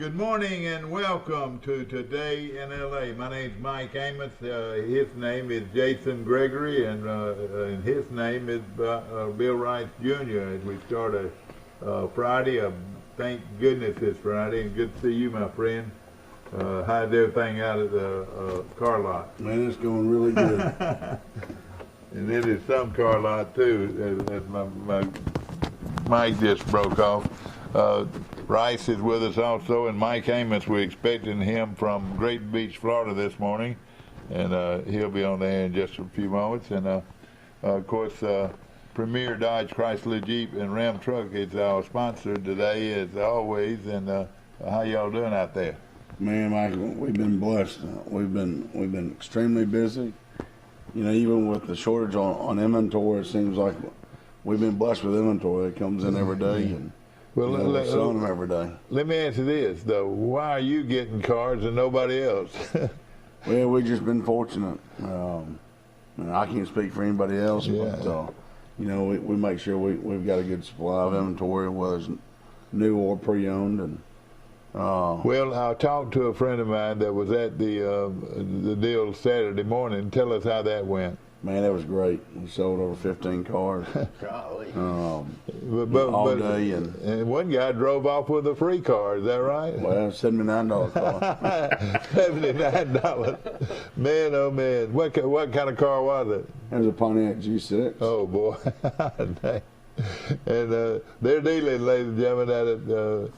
Good morning and welcome to Today in LA. My name's Mike Amos. His name is Jason Gregory, and his name is Bill Rice Jr. As we start a Friday, thank goodness it's Friday, and good to see you, my friend. How's everything out at the car lot? Man, it's going really good. And it is some car lot too, as my mic just broke off. Rice is with us also, and Mike Amos, we're expecting him from Great Beach, Florida this morning, and he'll be on the air in just a few moments. And of course, Premier Dodge Chrysler Jeep and Ram Truck is our sponsor today, as always. And how y'all doing out there? Man, Mike, we've been blessed. We've been extremely busy. You know, even with the shortage on inventory, it seems like we've been blessed with inventory. It comes in every day, and we're selling them every day. Let me answer this though: why are you getting cars and nobody else? Well, we've just been fortunate. I can't speak for anybody else, but you know, we make sure we've got a good supply of inventory, whether it's new or pre-owned. And well, I talked to a friend of mine that was at the deal Saturday morning. Tell us how that went. Man, that was great. We sold over 15 cars. Golly. All day. And one guy drove off with a free car, is that right? Well, $79 car. $79. Man, oh man. What kind of car was it? It was a Pontiac G6. Oh, boy. And they're dealing, ladies and gentlemen, at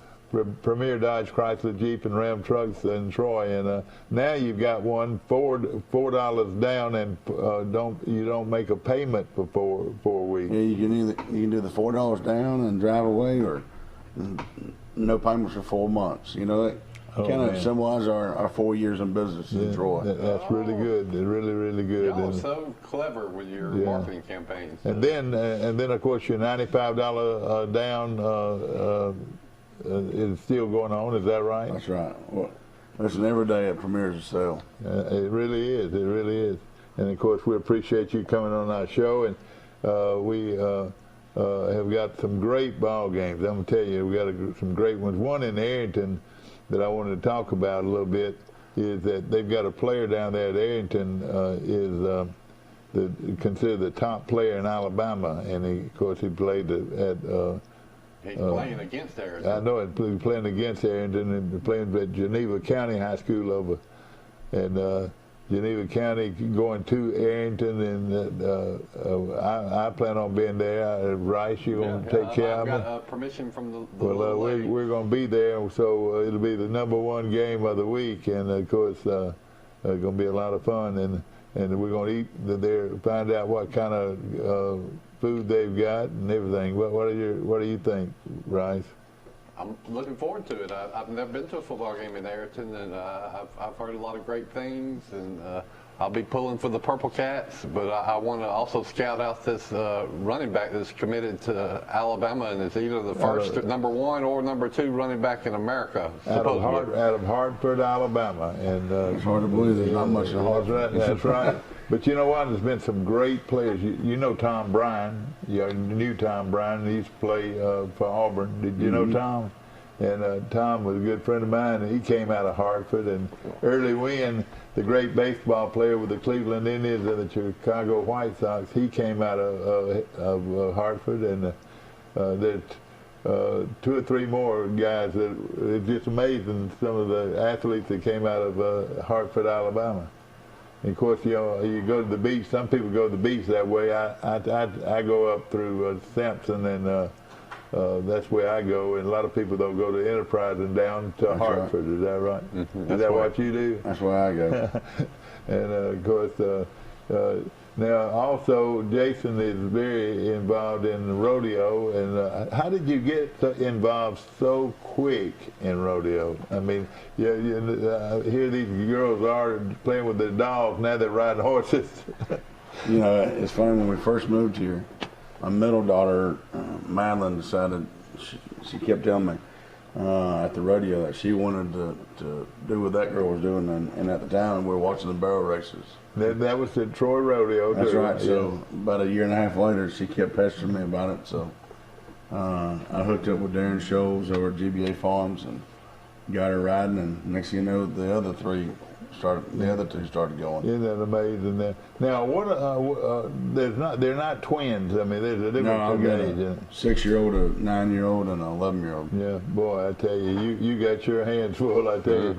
Premier Dodge Chrysler Jeep and Ram Trucks in Troy, and now you've got one $4 down, and you don't make a payment for four weeks. Yeah, you can do the $4 down and drive away, or no payments for 4 months. You know, that kind of symbolizes our 4 years in business in Troy. That's really good. It's really good. Y'all are so clever with your marketing campaigns. And then of course your $95 down. It's still going on, is that right? That's right. Well, listen, every day at Premier's a sale. It really is. It really is. And of course, we appreciate you coming on our show, and we have got some great ball games. I'm gonna tell you, we got some great ones. One in Arrington that I wanted to talk about a little bit is that they've got a player down there at Arrington considered the top player in Alabama, and of course he played at. He's playing against Arrington. I know he's playing against Arrington and playing at Geneva County High School over, and Geneva County going to Arrington, and I plan on being there. Rice, you going to take care of me? I've got permission from the well, we're going to be there, so it'll be the #1 game of the week, and of course, it's going to be a lot of fun, and we're going to eat there, find out what kind of food they've got and everything. What do you think, Rice? I'm looking forward to it. I've never been to a football game in Arrington, and I've heard a lot of great things, and I'll be pulling for the Purple Cats, but I want to also scout out this running back that's committed to Alabama, and it's either the first #1 or #2 running back in America. Out of Hartford, Alabama. And it's hard to believe there's not much in Hartford. That's right. But you know what? There's been some great players. You know Tom Bryan. You knew Tom Bryan. He used to play for Auburn. Did you know Tom? And Tom was a good friend of mine, and he came out of Hartford. And Early Wynn, the great baseball player with the Cleveland Indians and the Chicago White Sox, he came out of Hartford. And there's 2 or 3 more guys that it's just amazing, some of the athletes that came out of Hartford, Alabama. And of course, you go to the beach. Some people go to the beach that way. I go up through Sampson, and that's where I go. And a lot of people don't go to Enterprise and down to Hartford. Right. Is that right? Mm-hmm. Is that what you do? That's where I go. And of course, now also Jason is very involved in the rodeo. And how did you get involved so quick in rodeo? I mean, here these girls are playing with their dolls. Now they're riding horses. You know, it's funny, when we first moved here, my middle daughter, Madeline, decided, she kept telling me at the rodeo that she wanted to do what that girl was doing, and at the time we were watching the barrel races. That was the Troy Rodeo. That's right. So about a year and a half later, she kept pestering me about it. So I hooked up with Darren Scholes over at GBA Farms, and got her riding, and next thing you know, the other two started going. Isn't that amazing? Now, they're not twins. I mean, there's a difference No, I've in got age. a 6-year-old, a 9-year-old, and an 11-year-old. Yeah, boy, I tell you got your hands full. I tell you,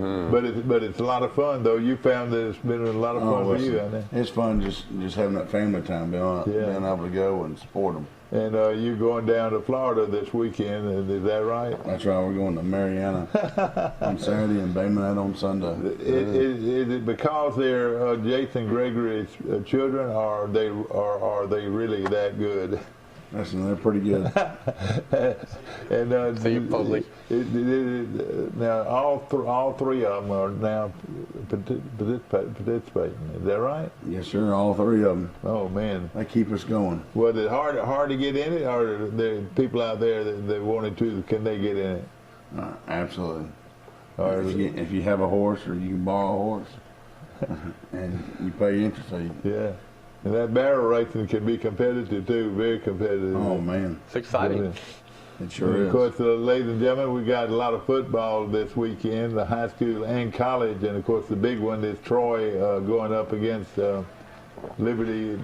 but it's a lot of fun though. You found that it's been a lot of fun for you, hasn't it? It's fun just having that family time, being able to go and support them. And you're going down to Florida this weekend, is that right? That's right. We're going to Mariana on Saturday and Bay Minette on Sunday. Is it because they're Jason Gregory's children, or are they really that good? Listen, they're pretty good. And now all three of them are now participating. Is that right? Yes, sir. All three of them. Oh man, they keep us going. Was it hard to get in it, or are there people out there that wanted to? Can they get in it? Absolutely. If you have a horse, or you can borrow a horse, and you pay entry fee. Yeah. And that barrel racing can be competitive too, very competitive. Oh man, it's exciting. It sure is. Of course, ladies and gentlemen, we got a lot of football this weekend, the high school and college, and of course the big one is Troy going up against Liberty.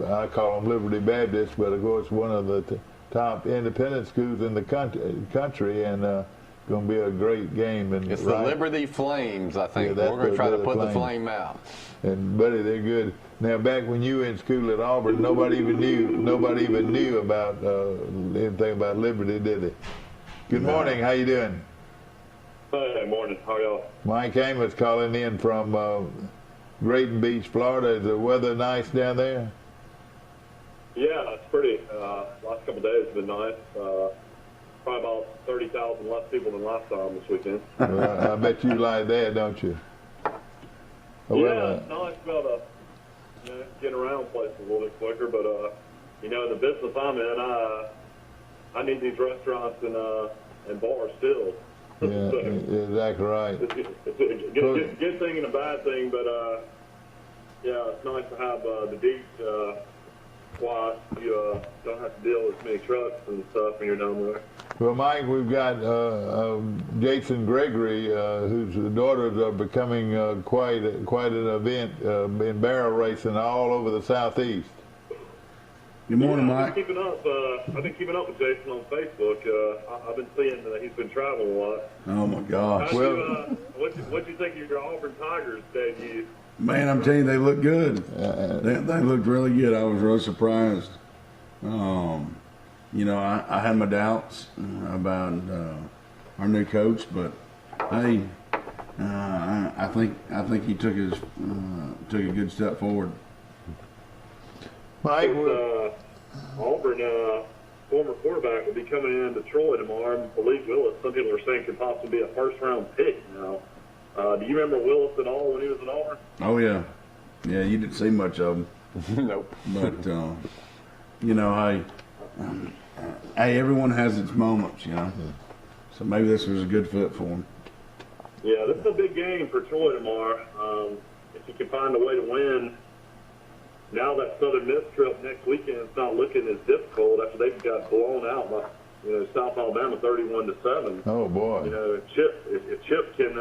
I call them Liberty Baptist, but of course one of the top independent schools in the country, and going to be a great game. And it's the Liberty Flames, I think. We're going to try to put the flame out. And buddy, they're good. Now, back when you were in school at Auburn, nobody even knew about anything about Liberty, did they? Good morning. How you doing? Hey, morning. How are y'all? Mike Amos calling in from Grayton Beach, Florida. Is the weather nice down there? Yeah, it's pretty. Last couple of days have been nice. Probably about 30,000 less people than last time this weekend. Well, I bet you like that, don't you? Yeah, it's nice to be able to get around places a little bit quicker, but in the business I'm in, I need these restaurants and bars filled. Yeah, so, exactly right. It's a good thing and a bad thing, but yeah, it's nice to have the beach quiet. You don't have to deal with many trucks and stuff when you're down there. Well, Mike, we've got Jason Gregory, whose daughters are becoming quite an event in barrel racing all over the Southeast. Good morning, I've Mike. been keeping up with Jason on Facebook. I've been seeing that he's been traveling a lot. Oh my gosh! What'd you think of your Auburn Tigers debut? Man, I'm telling you, they look good. They looked really good. I was really surprised. I had my doubts about our new coach, but hey, I think he took a good step forward. Mike, Auburn former quarterback will be coming in to Troy tomorrow. And Malik Willis, some people are saying, could possibly be a first-round pick now. Do you remember Willis at all when he was at Auburn? Oh yeah, you didn't see much of him. Nope. But hey, everyone has its moments, So maybe this was a good fit for him. Yeah, this is a big game for Troy tomorrow. If you can find a way to win, now that Southern Miss trip next weekend is not looking as difficult after they got blown out by South Alabama 31-7. Oh boy! If Chip can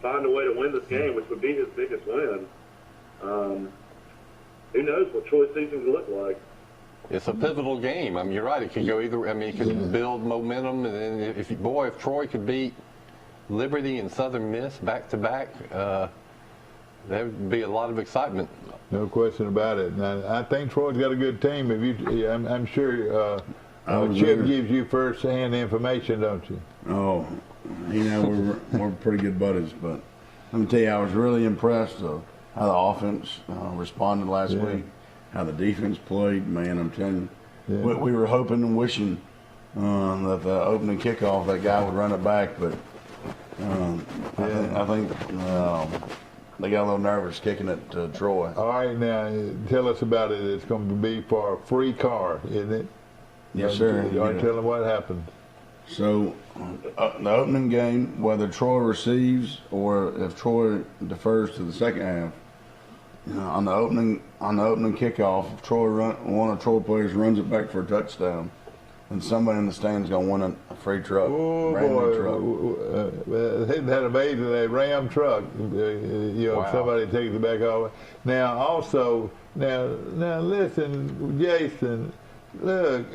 find a way to win this game, which would be his biggest win, who knows what Troy's season could look like. It's a pivotal game. I mean, you're right. It could go either. I mean, it could build momentum, and then if Troy could beat Liberty and Southern Miss back to back, there would be a lot of excitement. No question about it. And I think Troy's got a good team. I'm sure Chip gives you first-hand information, don't you? Oh, we're pretty good buddies. But let me tell you, I was really impressed how the offense responded last week. How the defense played, man, I'm telling you. Yeah. We were hoping and wishing that the opening kickoff, that guy would run it back, but I think they got a little nervous kicking it to Troy. All right, now, tell us about it. It's going to be for a free car, isn't it? Yes, sir. You want to tell them what happened? So, the opening game, whether Troy receives or if Troy defers to the second half, on the opening kickoff, if one of Troy players runs it back for a touchdown, and somebody in the stands gonna win a free truck. Oh brand new boy, isn't that amazing? A Ram truck, Wow. somebody takes it back all the way. Now also, now listen, Jason, look,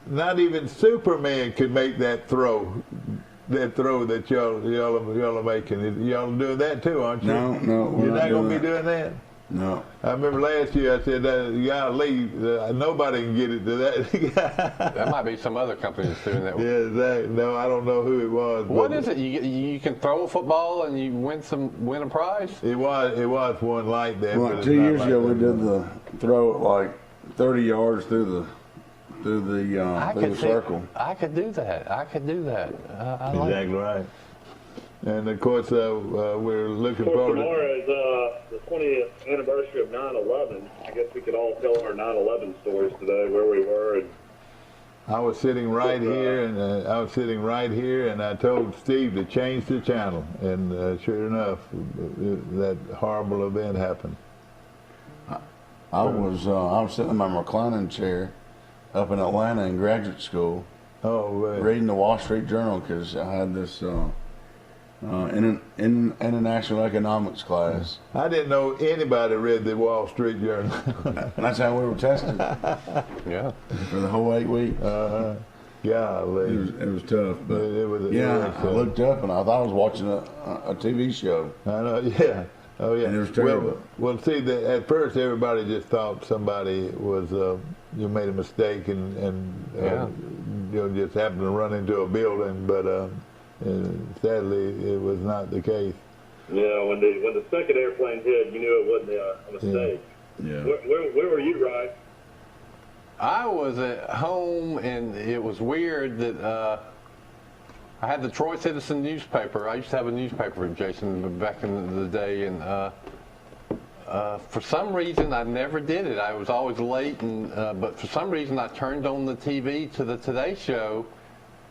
not even Superman could make that throw. That throw that y'all are making. Y'all are doing that too, aren't you? No, we're You're not doing gonna be that. doing that. No. I remember last year I said, golly, nobody can get it to that. That might be some other company that's doing that. Yeah, exactly. No, I don't know who it was. What but is it? You can throw a football and you win a prize? It was one like that. Well, but it's 2 not years like ago, that we did anymore. the throw it like 30 yards through the circle. I could do that. I like Exactly right. And of course, we're looking Of course, forward to. tomorrow is the 20th anniversary of 9/11. I guess we could all tell our 9/11 stories today, where we were. And I was sitting right here, and I told Steve to change the channel, and sure enough, that horrible event happened. I was sitting in my reclining chair up in Atlanta in graduate school, Oh, right. reading the Wall Street Journal because I had this international economics class. I didn't know anybody read the Wall Street Journal. And that's how we were tested Yeah. for the whole 8 weeks. Golly. It was tough, but It was I looked up and I thought I was watching a TV show. I know, yeah. Oh, yeah. And it was terrible. Well, see, at first everybody just thought somebody was, made a mistake and just happened to run into a building, but sadly it was not the case. yeah, when the second airplane hit, you knew it wasn't a mistake. Yeah. Where were you, Ryan? I was at home, and it was weird that I had the Troy Citizen newspaper. I used to have a newspaper, Jason, back in the day, and for some reason I never did it. I was always late, and but for some reason I turned on the TV to the Today Show,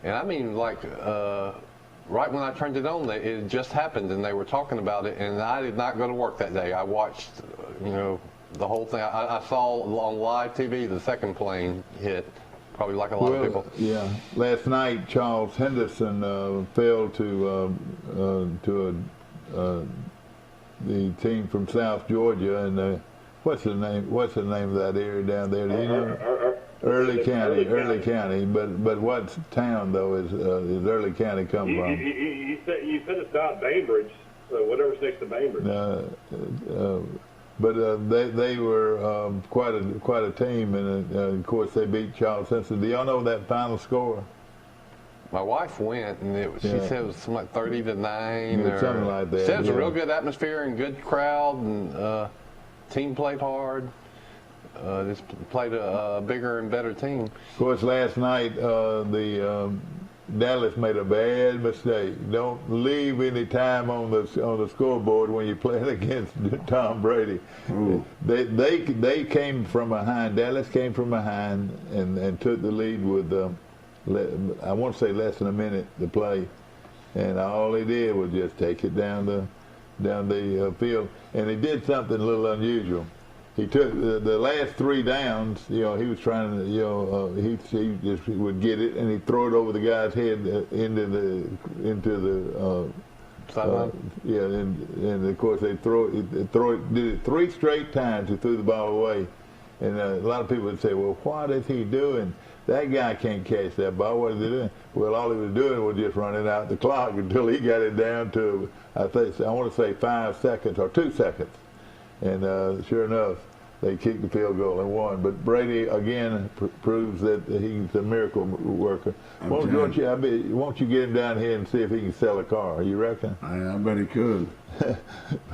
and I mean right when I turned it on, it just happened, and they were talking about it, and I did not go to work that day. I watched, the whole thing. I saw on live TV the second plane hit, probably like a lot of people. Yeah. Last night, Charles Henderson fell to the team from South Georgia, and what's the name of that area down there? Do you know? Early County. But what town though is Early County come from? You said it's not Bainbridge, so whatever's next to Bainbridge. But they were quite a team, and of course they beat Charles Henderson. Do y'all know that final score? My wife went, and she said it was something like 30-9 or something like that. Said it was yeah. a real good atmosphere and good crowd, and team played hard. Just played a bigger and better team. Of course, last night the Dallas made a bad mistake. Don't leave any time on the scoreboard when you're playing against Tom Brady. They came from behind. Dallas came from behind and took the lead with I want to say less than a minute to play, and all he did was just take it down the field. And he did something a little unusual. He took the last 3 downs. He was trying to, he just would get it and he'd throw it over the guy's head into the Sideline. yeah, and of course they did it 3 straight times. He threw the ball away, and a lot of people would say, "Well, what is he doing? That guy can't catch that ball. What is he doing?" Well, all he was doing was just running out the clock until he got it down to I want to say 5 seconds or 2 seconds. And sure enough, they kicked the field goal and won. But Brady again proves that he's a miracle worker. Won't you get him down here and see if he can sell a car? You reckon? I bet he could.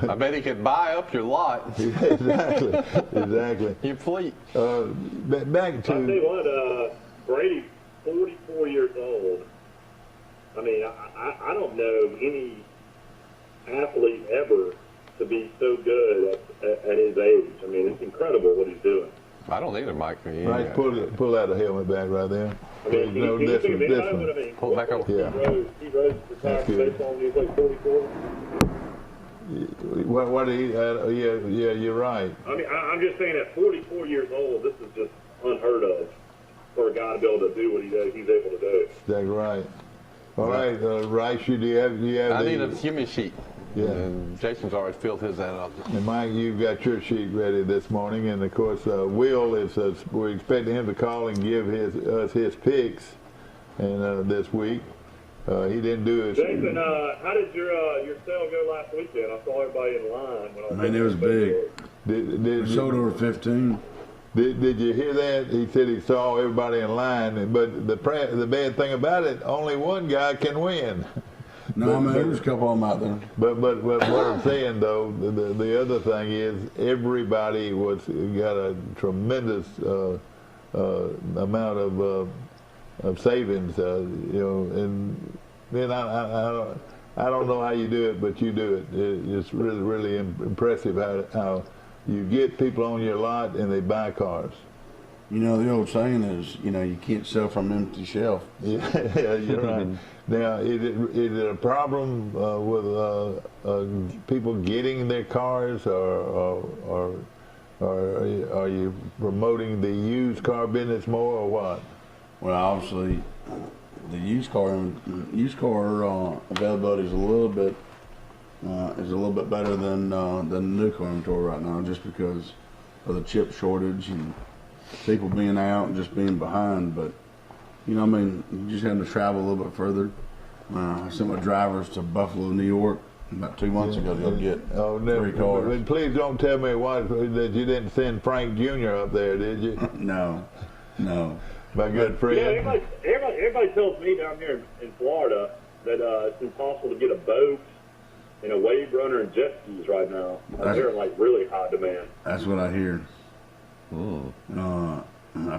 I bet he could buy up your lot. Exactly. Your fleet. Back to. I'll tell you what, Brady's 44 years old. I mean, I don't know any athlete ever to be so good at his age. I mean, it's incredible what he's doing. I don't need a mic. Right, pull out a helmet back right there. I mean, This one. Pull it back over. Yeah. He rose to retire from baseball when he was like 44. What yeah, you're right. I mean, I'm just saying at 44 years old, this is just unheard of. for a guy to be able to do what he's able to do. That's right. All right, Rice, do you have I need a gimme sheet. Yeah. And Jason's already filled his out. And Mike, you've got your sheet ready this morning, and of course, Will is. We're expecting him to call and give us his picks, and this week he didn't do his. Jason, how did your sale go last weekend? I saw everybody in line. Man, it was big. Did Sold over 15. Did you hear that? He said he saw everybody in line, but the bad thing about it, only one guy can win. No, man, there was a couple of them out there. But what I'm saying though, the other thing is everybody got a tremendous amount of savings, and then I don't know how you do it, but you do it. It's really impressive how you get people on your lot and they buy cars. You know, the old saying is, you can't sell from an empty shelf. Yeah, you're right. Now, is it a problem with people getting their cars, or are you promoting the used car business more, or what? Well, obviously, the used car availability is a little bit better than the new car inventory right now, just because of the chip shortage and people being out and just being behind. But you just have to travel a little bit further. I sent my drivers to Buffalo, New York about 2 months ago to go get 3 cars. But please don't tell me that you didn't send Frank Jr. up there, did you? No. My good friend. Yeah, everybody tells me down here in Florida that it's impossible to get a boat and a wave runner and jet skis right now. They're in really high demand. That's what I hear. A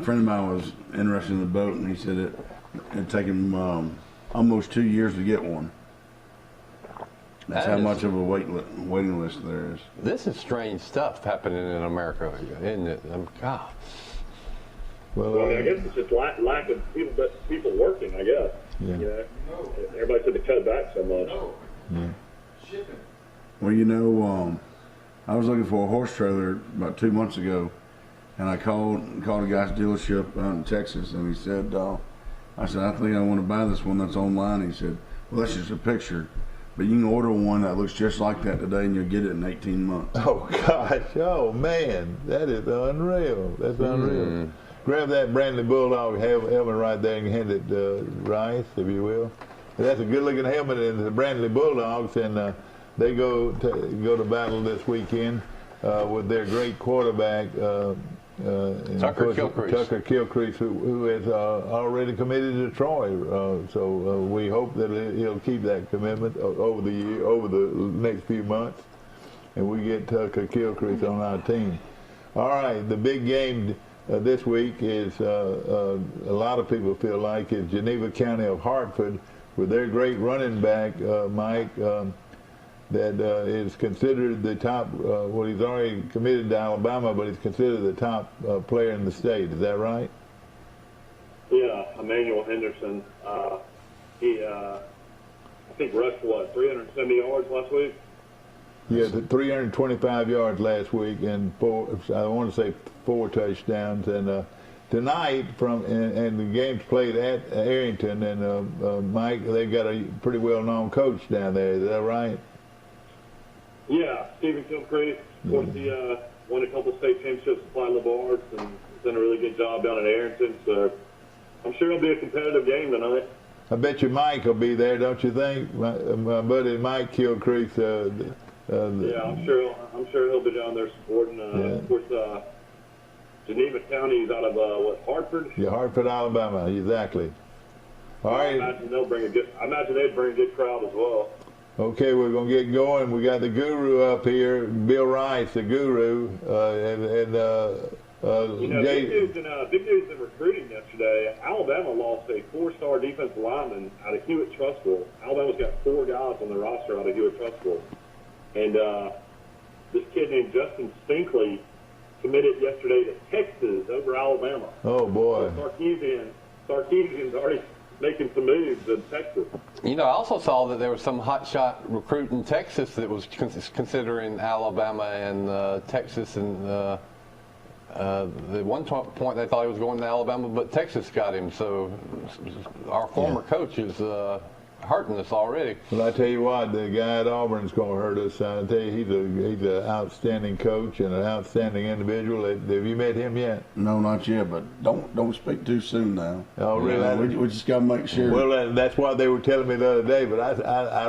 friend of mine was interested in the boat, and he said it'd take him almost 2 years to get one. That's how much of a waiting list there is. This is strange stuff happening in America, isn't it? God. Well, I guess it's just lack of people working, I guess. Yeah. Everybody said to cut back so much. Yeah. Well, I was looking for a horse trailer about 2 months ago, and I called a guy's dealership out in Texas, and he said, I said, I think I want to buy this one that's online. He said, well, that's just a picture, but you can order one that looks just like that today, and you'll get it in 18 months. Oh, gosh. Oh, man. That is unreal. That's unreal. Grab that Brandley Bulldog helmet right there and hand it to Rice, if you will. That's a good-looking helmet, and the Brandley Bulldogs, and they go to battle this weekend with their great quarterback, Tucker Kilcrease, who has already committed to Troy. So we hope that he'll keep that commitment over the next few months, and we get Tucker Kilcrease on our team. All right, the big game this week is a lot of people feel like is Geneva County of Hartford with their great running back, Mike, that is considered the top, well, he's already committed to Alabama, but he's considered the top player in the state. Is that right? Yeah, Emmanuel Henderson. He, I think, rushed, 370 yards last week? Yeah, 325 yards last week, and I want to say 4 touchdowns. And tonight, and the game's played at Arrington, and Mike, they've got a pretty well-known coach down there. Is that right? Yeah, Stephen Kilcrease. Of course, he won a couple state championships at Fly LaBarge, and he's done a really good job down at Arrington. So I'm sure it'll be a competitive game tonight. I bet you Mike will be there, don't you think? My buddy Mike Kilcrease. Yeah, I'm sure he'll be down there supporting. Of course, Geneva County is out of Hartford. Yeah, Hartford, Alabama, exactly. All right. I imagine they'd bring a good crowd as well. Okay, we're gonna get going. We got the guru up here, Bill Rice, the guru, big news in recruiting yesterday. Alabama lost a 4-star defensive lineman out of Hewitt-Trussville. Alabama's got 4 guys on their roster out of Hewitt-Trussville. And this kid named Justin Stinkley committed yesterday to Texas over Alabama. Oh, boy. Sarkeesian's already making some moves in Texas. I also saw that there was some hotshot recruit in Texas that was considering Alabama and Texas and The one point they thought he was going to Alabama, but Texas got him. So our former coach is hurting us already. Well, I tell you what, the guy at Auburn's going to hurt us. I tell you, he's an outstanding coach and an outstanding individual. Have you met him yet? No, not yet. But don't speak too soon now. Oh, really? We just got to make sure. Well, that's what they were telling me the other day. But I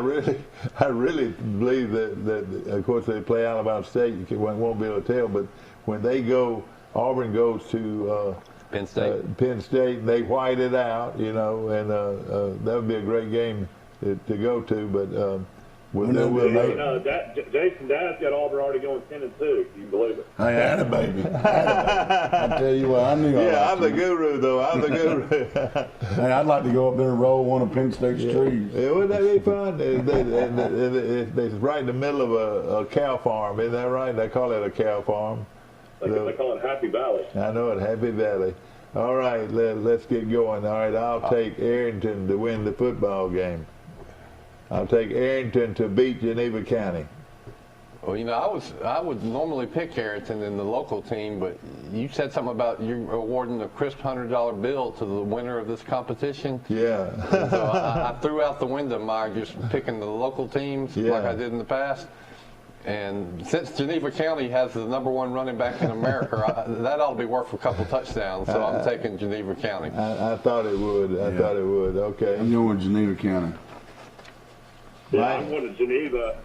really believe that of course they play Alabama State. You won't be able to tell, but when they go, Auburn goes to Penn State. Penn State, and they white it out, and that would be a great game to go to. But Jason Dad's got Auburn already going 10-2. You can believe it. I had a baby. I tell you what, I knew. Yeah, I'm the guru, though. I'm the guru. Hey, I'd like to go up there and roll one of Penn State's trees. Yeah, wouldn't that be fun? It's right in the middle of a cow farm, isn't that right? They call it a cow farm. They call it Happy Valley. I know it, Happy Valley. All right, let's get going. All right, I'll take Arrington to win the football game. I'll take Arrington to beat Geneva County. Well, I would normally pick Arrington in the local team, but you said something about you awarding a crisp $100 bill to the winner of this competition. Yeah. So I threw out the window, Mike, just picking the local teams like I did in the past. And since Geneva County has the #1 running back in America, that ought to be worth a couple touchdowns. So I'm taking Geneva County. I thought it would. I thought it would. Okay. I'm going with Geneva County. Yeah, I'm going to Geneva.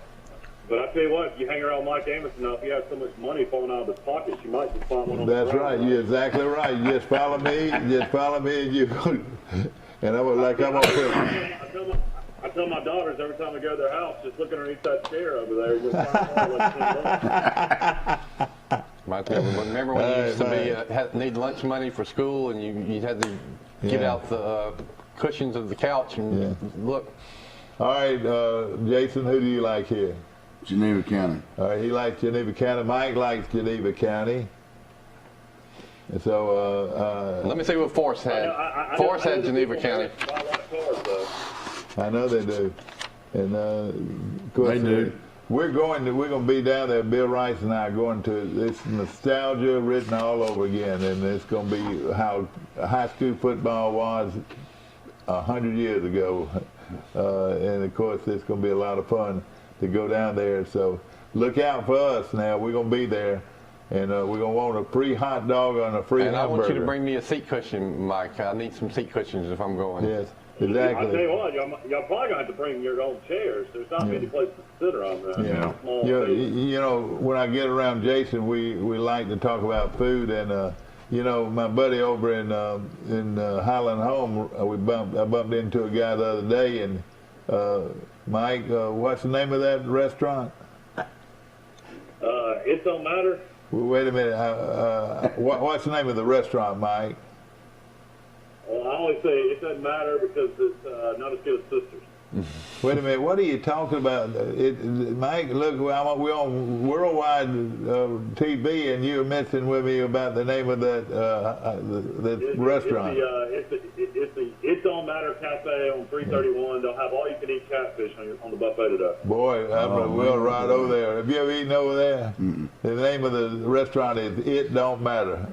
But I tell you what, if you hang around Mike Amos enough, he has so much money falling out of his pockets, you might just find one on That's the ground. right. You're exactly right. You just follow me. And you go. And I'm like, I'm on put. I tell my daughters every time I go to their house, just look underneath that chair over there. Remember when you used to need lunch money for school and you had to get out the cushions of the couch and look. All right, Jason, who do you like here? Geneva County. All right, he likes Geneva County. Mike likes Geneva County. And so let me see what Forrest had. Forrest had Geneva County. I know they do, and of course they do. We're going to be down there. Bill Rice and I are going to this nostalgia written all over again, and it's going to be how high school football was 100 years ago, and of course it's going to be a lot of fun to go down there. So look out for us now. We're going to be there. And we're going to want a free hot dog and a free hamburger. And I want you to bring me a seat cushion, Mike. I need some seat cushions if I'm going. Yes, exactly. I tell you what, y'all probably going to have to bring your own chairs. There's not many places to sit around there. Yeah. When I get around Jason, we like to talk about food. And, my buddy over in Highland Home, I bumped into a guy the other day. And, Mike, what's the name of that restaurant? It Don't Matter. Well, wait a minute. What's the name of the restaurant, Mike? Well, I always say it doesn't matter because it's not as good as Sisters. Wait a minute. What are you talking about? Mike, look, we're on worldwide TV, and you're messing with me about the name of that restaurant. It's the It Don't Matter Cafe on 331. They'll have all-you-can-eat catfish on the buffet today. Boy, we'll ride over there. Have you ever eaten over there? Mm-mm. The name of the restaurant is It Don't Matter.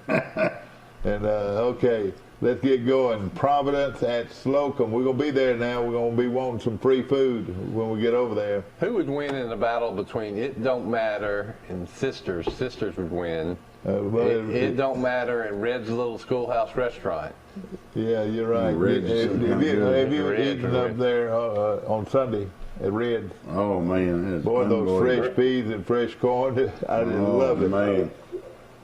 And, okay. Let's get going. Providence at Slocum. We're going to be there now. We're going to be wanting some free food when we get over there. Who would win in a battle between It Don't Matter and Sisters? Sisters would win. It Don't Matter and Red's Little Schoolhouse Restaurant. Yeah, you're right. Have you eaten up there on Sunday at Red's? Oh, man. Boy, those fresh peas and fresh corn. I just love it. Man.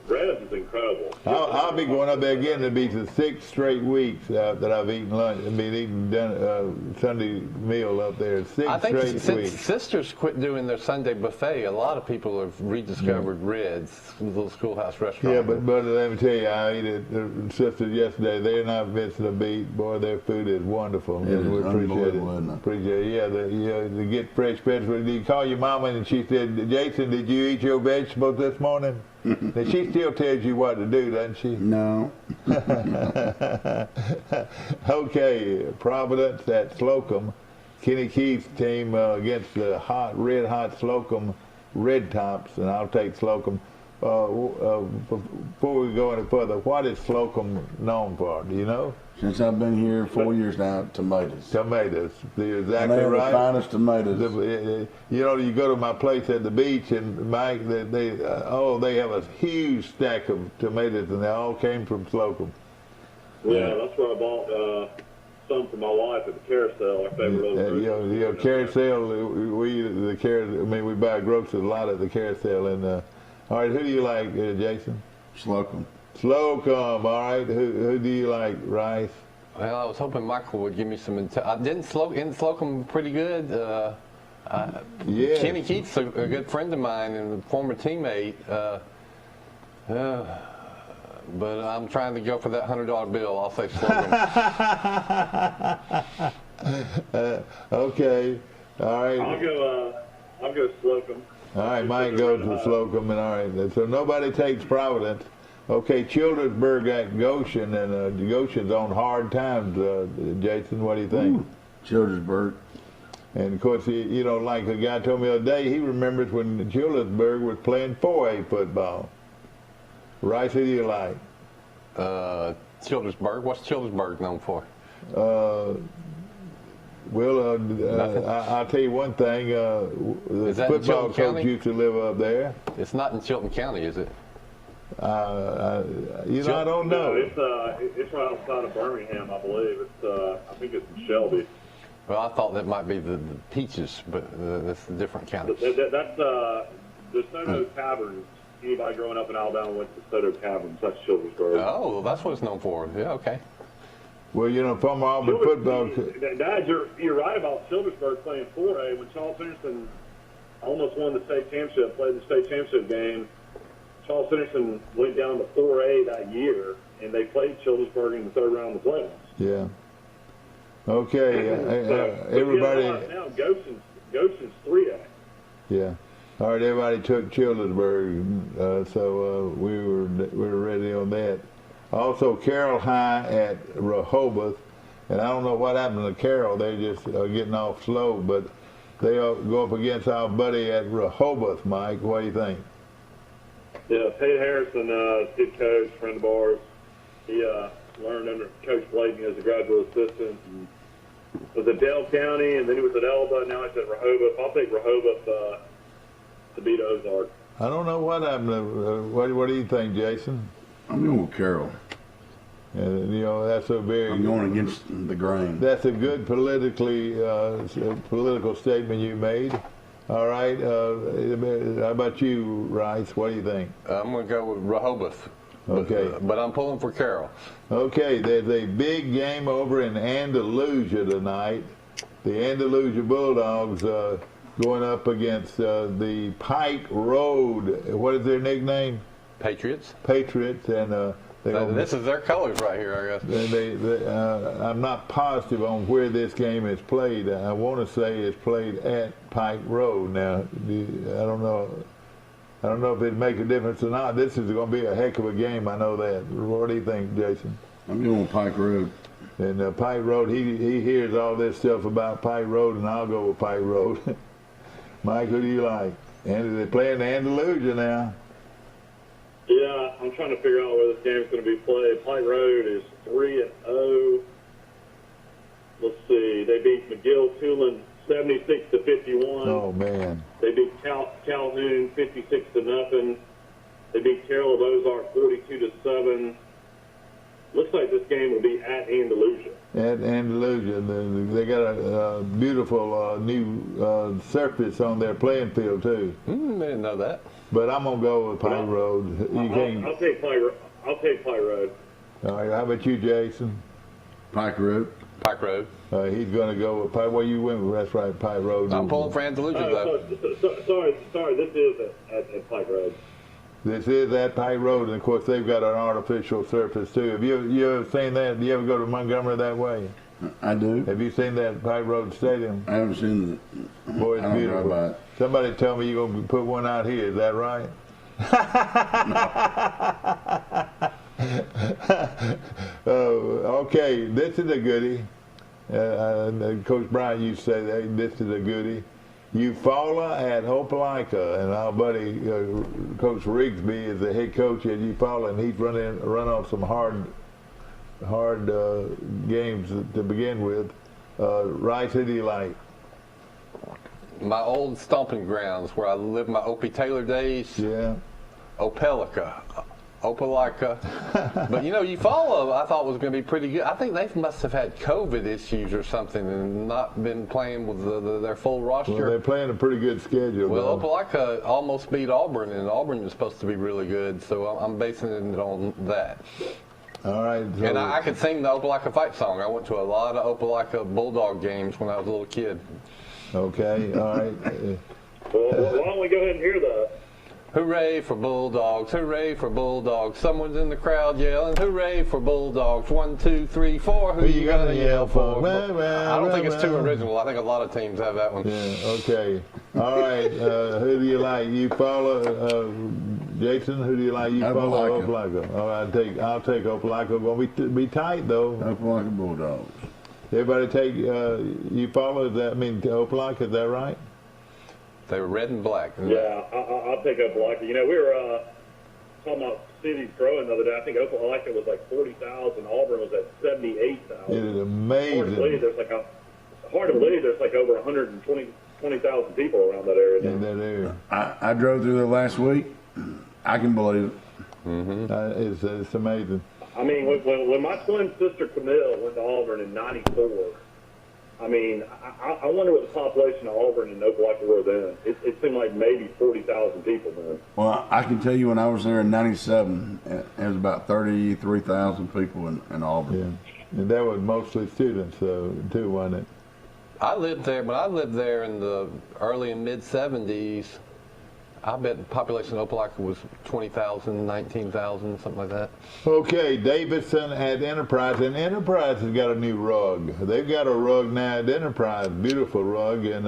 Red's is incredible. I'll be going up there again. It'll be the 6 straight weeks that I've eaten lunch. I've been eating Sunday meal up there. 6 straight weeks. I think since Sisters quit doing their Sunday buffet, a lot of people have rediscovered Red's Little Schoolhouse Restaurant. Yeah, but let me tell you, I ate at Sisters yesterday. They're not missing a beat. Boy, their food is wonderful. It is we appreciate it. Appreciate it. Yeah, they get fresh vegetables. You call your mama and she said, Jason, did you eat your vegetables this morning? Now, she still tells you what to do, doesn't she? No. Okay, Providence at Slocum. Kenny Keith's team against the red hot Slocum Red Tops, and I'll take Slocum. before we go any further, what is Slocum known for? Do you know? Since I've been here 4 years now, tomatoes. Tomatoes. You're And exactly they're right. the finest tomatoes. You know, you go to my place at the beach, and Mike, they have a huge stack of tomatoes, and they all came from Slocum. Yeah, that's where I bought some for my wife at the carousel. Our favorite little Carousel. We buy groceries a lot at the carousel. And all right, who do you like, Jason? Slocum. Slocum. All right, who do you like, Rice? Well, I was hoping Michael would give me some intel. Didn't Slocum pretty good? Yeah. Kenny Keith's a good friend of mine and a former teammate. But I'm trying to go for that $100 bill. I'll say Slocum. Okay. All right. I'll go Slocum. All right, Mike goes to Slocum, and all right. So nobody takes Providence. Okay, Childersburg at Goshen, and Goshen's on hard times. Jason, what do you think? Childersburg. And of course, you know, like a guy told me the other day, he remembers when Childersburg was playing 4A football. Rice, who do you like? Childersburg. What's Childersburg known for? I'll tell you one thing. The football coach used to live up there. It's not in Chilton County, is it? I don't know. No, it's right outside of Birmingham, I believe. I think it's in Shelby. Well, I thought that might be the Peaches, but that's a different county. That's the Soto Taverns. Anybody growing up in Alabama went to Soto Taverns. That's Childersburg. Oh, well, that's what it's known for. Yeah, okay. Well, you know, from Auburn football. Dad, you're right about Childersburg playing 4A. When Charles Henderson almost won the state championship, played the state championship game, Charles Henderson went down to 4A that year, and they played Childersburg in the third round of the playoffs. Yeah. Okay. Everybody. Now Goshen's 3A. Yeah. All right. Everybody took Childersburg, so we were ready on that. Also, Carroll High at Rehoboth, and I don't know what happened to Carroll. They just are getting off slow, but they go up against our buddy at Rehoboth. Mike, what do you think? Yeah, Pete Harrison, good coach, friend of ours. He learned under Coach Blayton as a graduate assistant. And was at Dale County, and then he was at Elba. Now he's at Rehoboth. I'll take Rehoboth to beat Ozark. I don't know what happened. What do you think, Jason? I'm going with Carroll. And you know, that's a very. I'm going against the grain. That's a good political statement you made. All right. How about you, Rice? What do you think? I'm going to go with Rehoboth. Okay. But I'm pulling for Carroll. Okay. There's a big game over in Andalusia tonight. The Andalusia Bulldogs going up against the Pike Road. What is their nickname? Patriots. Patriots, and this is their colors right here, I guess. I'm not positive on where this game is played. I want to say it's played at Pike Road. Now, I don't know. I don't know if it'd make a difference or not. This is going to be a heck of a game. I know that. What do you think, Jason? I'm going with Pike Road. And Pike Road, he hears all this stuff about Pike Road, and I'll go with Pike Road. Mike, who do you like? And they're playing Andalusia now. Yeah, I'm trying to figure out where this game's going to be played. Pike Road is 3-0. Let's see. They beat McGill-Tulane 76-51. Oh man. They beat Calhoun 56-0. They beat Carroll of Ozark 42-7. Looks like this game will be at Andalusia. At Andalusia, they got a beautiful new surface on their playing field too. I didn't know that. But I'm gonna go with Pike Road. I'll take Pike Road. All right. How about you, Jason? Pike Road. Pike Road. He's gonna go with Pike. Well, you went with that's right, Pike Road. I'm pulling for Andalusia though. Sorry. This is at Pike Road. This is at Pike Road, and of course they've got an artificial surface too. Have you ever seen that? Do you ever go to Montgomery that way? I do. Have you seen that Pike Road Stadium? I haven't seen it. Boy, it's I don't beautiful. know about it. Somebody tell me you're gonna put one out here. Is that right? Okay, this is a goodie. Coach Bryant used to say that this is a goodie. Eufaula at Opelika, and our buddy Coach Rigsby is the head coach at Eufaula, and he's run on some hard games to begin with. Rice, who do you like? My old stomping grounds where I lived my Opie Taylor days. Yeah. Opelika. But Eufaula I thought was going to be pretty good. I think they must have had COVID issues or something and not been playing with their full roster. Well, they're playing a pretty good schedule. Well, Opelika almost beat Auburn, and Auburn is supposed to be really good, so I'm basing it on that. All right. So and I could sing the Opelika fight song. I went to a lot of Opelika Bulldog games when I was a little kid. Okay, all right. Well, why don't we go ahead and hear that? Hooray for Bulldogs, hooray for Bulldogs. Someone's in the crowd yelling, hooray for Bulldogs. 1, 2, 3, 4, who you gonna yell for? I don't think it's too original. I think a lot of teams have that one. Yeah, okay. All right, who do you like? Eufaula, Jason, who do you like? Eufaula or Opelika? All right, I'll take Opelika. Going to be tight, though. Opelika Bulldogs. Everybody take Eufaula, Opelika, is that right? They were red and black. Yeah, I'll take Opelika. We were talking about cities growing the other day. I think Opelika was like 40,000. Auburn was at 78,000. It is amazing. Hard to believe there's like over 120,000 people around that area. In that area. I drove through there last week. I can believe it. Mm-hmm. It's amazing. I mean, when my twin sister Camille went to Auburn in '94, I mean, I wonder what the population of Auburn and Opelika were then. It seemed like maybe 40,000 people then. Well, I can tell you when I was there in '97, it was about 33,000 people in Auburn. Yeah, and that was mostly students, too, wasn't it? I lived there, but I lived there in the early and mid '70s. I bet the population of Opelika was 20,000, 19,000, something like that. Okay, Davidson at Enterprise, and Enterprise has got a new rug. They've got a rug now at Enterprise, beautiful rug, and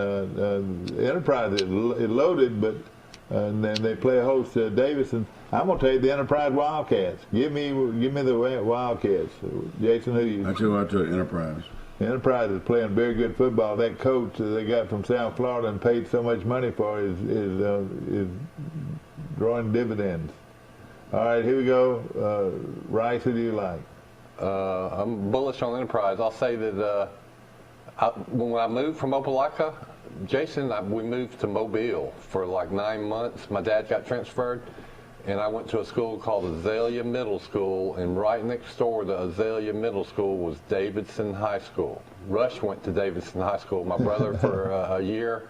Enterprise is loaded, but and then they play host to Davidson. I'm gonna take the Enterprise Wildcats. Give me the Wildcats, Jason. Who you? I took Enterprise. Enterprise is playing very good football. That coach they got from South Florida and paid so much money for is drawing dividends. All right, here we go. Rice, who do you like? I'm bullish on Enterprise. I'll say that when I moved from Opelika, Jason, we moved to Mobile for like 9 months. My dad got transferred, and I went to a school called Azalea Middle School, and right next door to Azalea Middle School was Davidson High School. Rush went to Davidson High School. My brother for a year.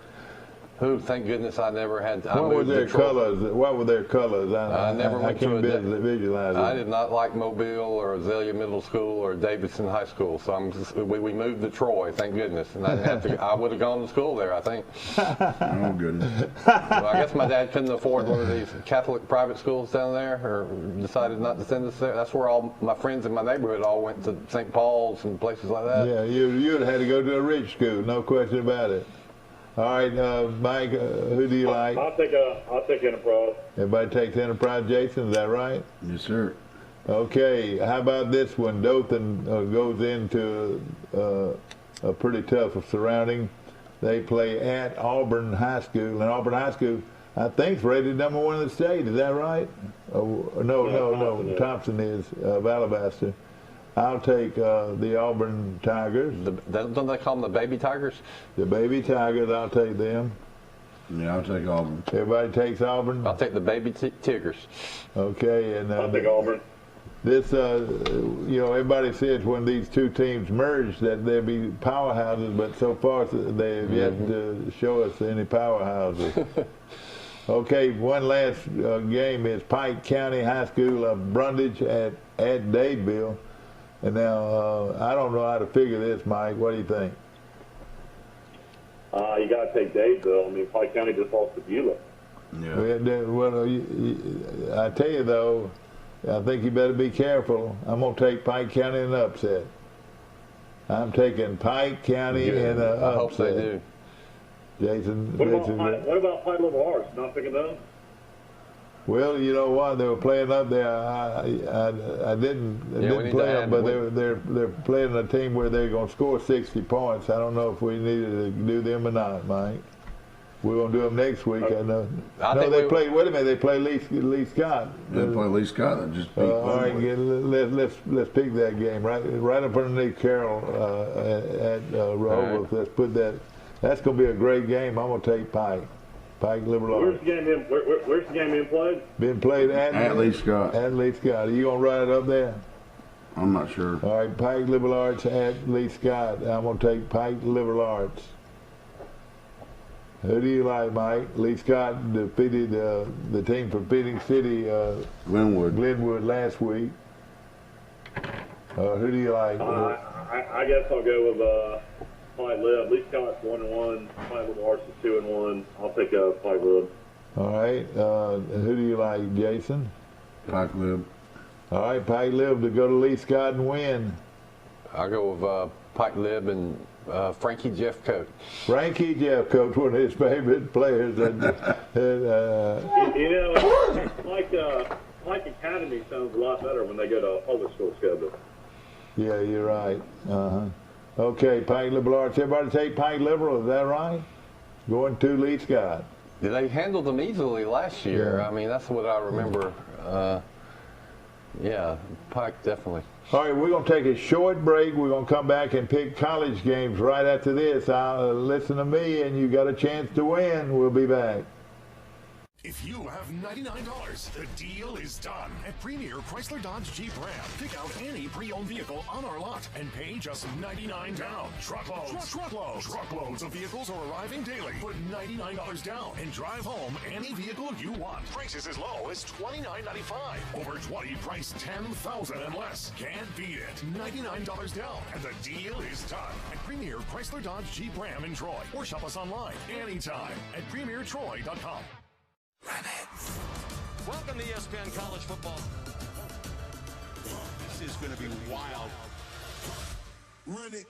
Thank goodness I never had. What were their colors? What were their colors? I never went to visualize it. I did not like Mobile or Azalea Middle School or Davidson High School, so we moved to Troy. Thank goodness, and I didn't have to. I would have gone to school there, I think. Oh goodness. Well, I guess my dad couldn't afford one of these Catholic private schools down there, or decided not to send us there. That's where all my friends in my neighborhood all went to St. Paul's and places like that. Yeah, you'd have had to go to a rich school, no question about it. All right, Mike, who do you like? I'll take Enterprise. Everybody takes Enterprise, Jason, is that right? Yes, sir. Okay, how about this one? Dothan goes into a pretty tough surrounding. They play at Auburn High School, and Auburn High School, I think, is rated #1 in the state. Is that right? No. Thompson is of Alabaster. I'll take the Auburn Tigers. Don't they call them the Baby Tigers? The Baby Tigers, I'll take them. Yeah, I'll take Auburn. Everybody takes Auburn? I'll take the Baby Tigers. Okay. And I'll take Auburn. This, everybody says when these two teams merge that there'll be powerhouses, but so far they have yet to show us any powerhouses. Okay, one last game is Pike County High School of Brundage at Dadeville. And now, I don't know how to figure this, Mike. What do you think? You got to take Dadeville. I mean, Pike County just lost to Beulah. Yeah. Well, I tell you, though, I think you better be careful. I'm going to take Pike County in an upset. I'm taking Pike County in an upset. I hope they do. Jason. What about Pike Little Arts? Not picking them? Well, you know what? They were playing up there. I didn't play them, but they're playing a team where they're going to score 60 points. I don't know if we needed to do them or not, Mike. We're going to do them next week. I know. I No, think they we- play. Wait a minute. They play Lee Scott. They play Lee Scott that just beat All right, Glenwood. let's pick that game right up underneath Carroll at Rehoboth. right. Let's put that. That's going to be a great game. I'm going to take Pike Liberal Where's Arts. the game in? Where's the game being played? Been played At Lee Scott. At Lee Scott. Are you going to run it up there? I'm not sure. All right, Pike Liberal Arts at Lee Scott. I'm going to take Pike Liberal Arts. Who do you like, Mike? Lee Scott defeated the team from Phoenix City, Glenwood. last week. Who do you like? I guess I'll go with Pike Lib. Lee Scott's 1-1. Pike Lib Arts is 2-1. I'll take Pike Lib. All right. Who do you like, Jason? Pike Lib. All right, Pike Lib to go to Lee Scott and win. I'll go with Pike Lib and Frankie Jeff Coach. Frankie Jeff, coach, one of his favorite players. Pike Academy sounds a lot better when they go to a public school schedule. Yeah, you're right. Okay, Pike Liberal Arts. Everybody take Pike Liberal, is that right? Going to Lee Scott. They handled them easily last year. Yeah. I mean, that's what I remember. Yeah, Pike definitely. All right, we're going to take a short break. We're going to come back and pick college games right after this. Listen to me, and you got a chance to win. We'll be back. If you have $99, the deal is done. At Premier Chrysler Dodge Jeep Ram, pick out any pre-owned vehicle on our lot and pay just $99 down. Truckloads of vehicles are arriving daily. Put $99 down and drive home any vehicle you want. Prices as low as $29.95. Over 20 priced $10,000 and less. Can't beat it. $99 down and the deal is done. At Premier Chrysler Dodge Jeep Ram in Troy. Or shop us online anytime at premiertroy.com. Welcome to ESPN College Football. This is going to be wild. Run it.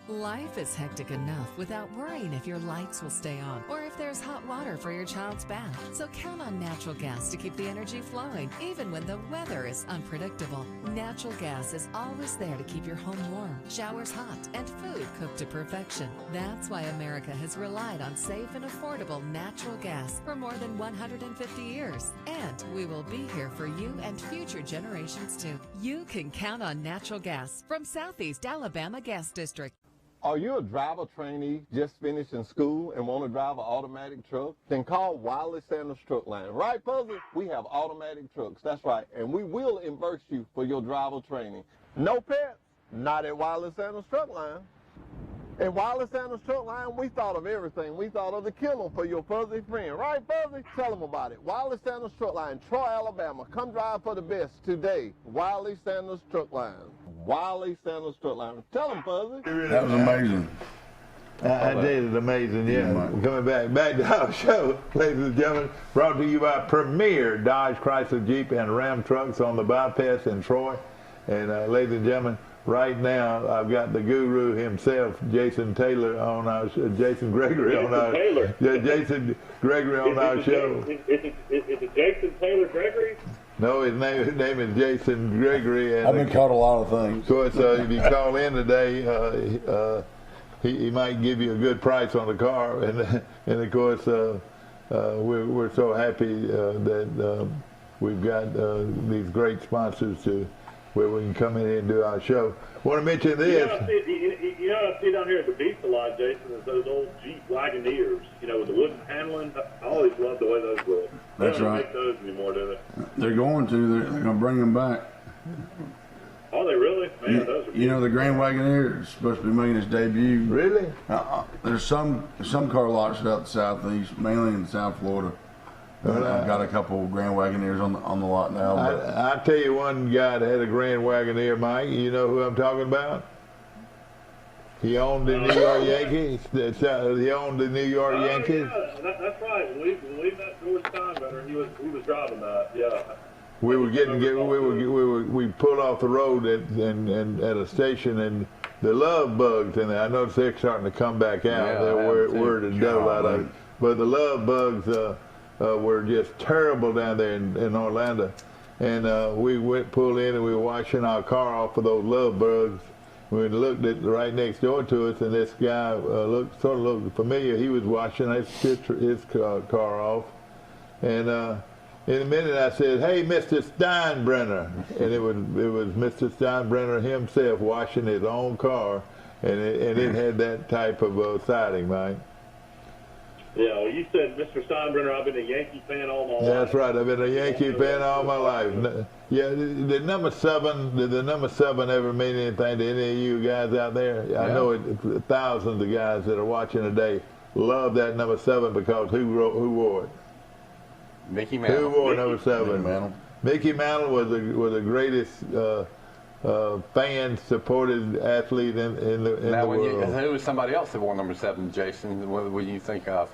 Life is hectic enough without worrying if your lights will stay on or if there's hot water for your child's bath. So count on natural gas to keep the energy flowing, even when the weather is unpredictable. Natural gas is always there to keep your home warm, showers hot, and food cooked to perfection. That's why America has relied on safe and affordable natural gas for more than 150 years. And we will be here for you and future generations too. You can count on natural gas from Southeast Alabama Gas District. Are you a driver trainee just finished in school and want to drive an automatic truck? Then call Wiley Sanders Truck Line. Right, Puzzle? We have automatic trucks. That's right. And we will reimburse you for your driver training. No pets? Not at Wiley Sanders Truck Line. At Wiley Sanders Truck Line, we thought of everything. We thought of the kennel for your fuzzy friend. Right, Fuzzy? Tell them about it. Wiley Sanders Truck Line, Troy, Alabama. Come drive for the best today. Wiley Sanders Truck Line. Wiley Sanders Truck Line. Tell them, Fuzzy. That was amazing. I did it amazing, yeah. Coming back to our show, ladies and gentlemen, brought to you by Premier Dodge, Chrysler, Jeep, and Ram trucks on the bypass in Troy. And ladies and gentlemen, right now I've got the guru himself, Jason Gregory on our show. Jason Gregory on our show. Is it Jason Taylor Gregory? No, his name is Jason Gregory. And I've been called a lot of things. of course, if you call in today, he might give you a good price on the car, and of course we're so happy that we've got these great sponsors to where we can come in here and do our show. Want to mention this? You know what I see down here at the beach a lot, Jason, is those old Jeep Wagoneers, with the wooden handling. I always loved the way those look. That's They don't right. make those anymore, do they? They're going to bring them back. Are they really? Man, those are The Grand Wagoneer is supposed to be making its debut. Really? There's some car lots out the southeast, mainly in South Florida. I've got a couple Grand Wagoneers on the lot now. But I'll tell you one guy that had a Grand Wagoneer, Mike. You know who I'm talking about? He owned the New York Yankees. He owned the New York Yankees. Yeah, that's right. When we met George Steinbrenner, he was driving that. Yeah. We pulled off the road at a station, and the love bugs, and I noticed they're starting to come back out. Yeah, They're I have word too. of dough out of it. But the love bugs were just terrible down there in Orlando. And we pulled in, and we were washing our car off of those love bugs. We looked at right next door to us, and this guy sort of looked familiar. He was washing his car off. And in a minute I said, "Hey, Mr. Steinbrenner." And it was Mr. Steinbrenner himself washing his own car. And it had that type of siding, Mike. Yeah, well, you said, Mr. Steinbrenner, I've been a Yankee fan all my life. That's right. I've been a Yankee fan all my life. Yeah, did the number 7 ever mean anything to any of you guys out there? Yeah. I know thousands of guys that are watching today love that number 7 because who wore it? Mickey Mantle. Who wore number 7? Mickey Mantle was the greatest fan-supported athlete in the world. Who was somebody else that wore number 7, Jason? What would you think of?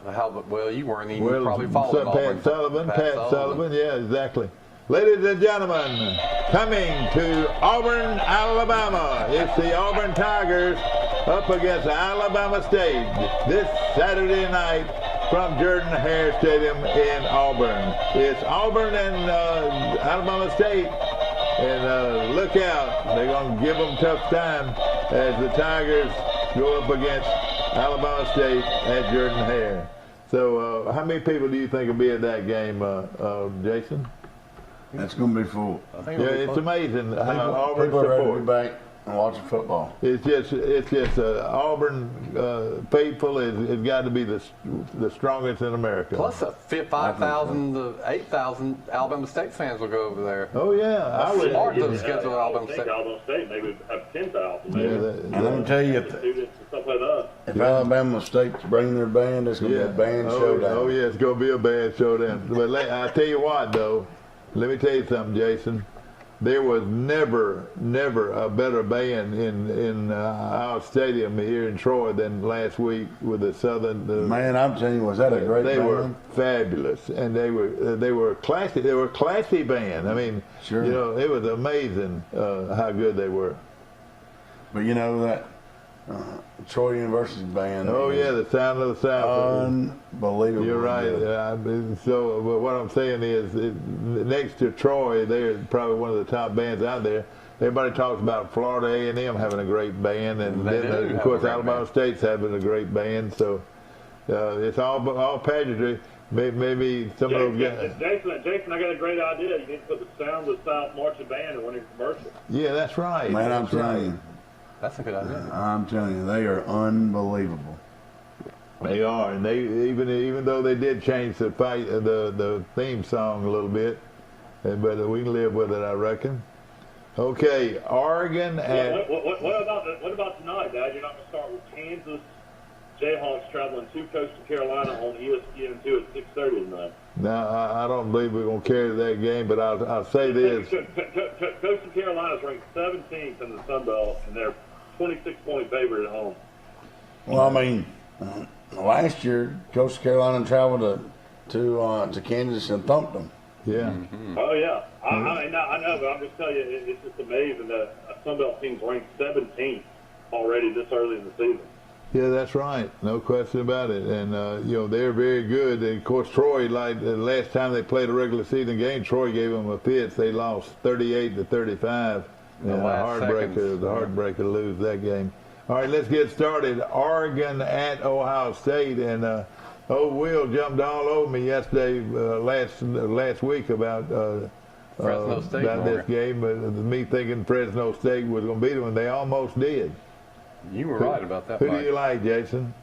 Well, you weren't even probably following Pat Sullivan, yeah, exactly. Ladies and gentlemen, coming to Auburn, Alabama, it's the Auburn Tigers up against Alabama State this Saturday night from Jordan-Hare Stadium in Auburn. It's Auburn and Alabama State. And look out, they're going to give them a tough time as the Tigers go up against Alabama State at Jordan-Hare. So how many people do you think will be at that game, Jason? It's going to be full. Yeah, it's amazing how Auburn people are ready to support. be back and watching football. It's just Auburn faithful has got to be the strongest in America. Plus 5,000 to 8,000 Alabama State fans will go over there. Oh yeah, I would. Smart to schedule Alabama State. Alabama State maybe have 10,000. Yeah, And let me tell you, Stuff like that. if Alabama State's bringing their band, it's going to be a band showdown. Oh yeah, it's going to be a band showdown. But I tell you what, though, let me tell you something, Jason. There was never a better band in our stadium here in Troy than last week with the Southern. Man, I'm telling you, was that a great band? They were fabulous, and they were classy. They were a classy band. I mean, Sure. you know, it was amazing how good they were. But you know that Troy University band. Oh yeah, the Sound of the South. Unbelievable. You're right. So what I'm saying is, next to Troy, they're probably one of the top bands out there. Everybody talks about Florida A&M having a great band, and then of course Alabama State's having a great band. So it's all pageantry. Maybe some of those guys. Jason, I got a great idea. You need to put the Sound of the South marching band in one of your commercials. Yeah, that's right. Man, I'm telling you. That's a good idea. I'm telling you, they are unbelievable. They are, and they even though they did change the theme song a little bit, but we can live with it, I reckon. Okay, Oregon and what about tonight, Dad? You're not going to start with Kansas Jayhawks traveling to Coastal Carolina on ESPN2 at 6:30 tonight. Now I don't believe we're going to carry that game, but I'll say this: Coastal Carolina is ranked 17th in the Sun Belt, and they're 26-point favorite at home. Well, I mean, last year Coastal Carolina traveled to Kansas and thumped them. Yeah. Mm-hmm. Oh yeah, I know, but I'm just telling you, it's just amazing that a Sun Belt team's ranked 17th already this early in the season. Yeah, that's right. No question about it. And, you know, they're very good. And, of course, Troy, like the last time they played a regular season game, Troy gave them a fits. They lost 38-35. And the heartbreaker to lose that game. All right, let's get started. Oregon at Ohio State. And old Will jumped all over me yesterday, last week about Fresno State, about this game. But me thinking Fresno State was going to beat them, and they almost did. You were right about that, Who Mike. do you like, Jason?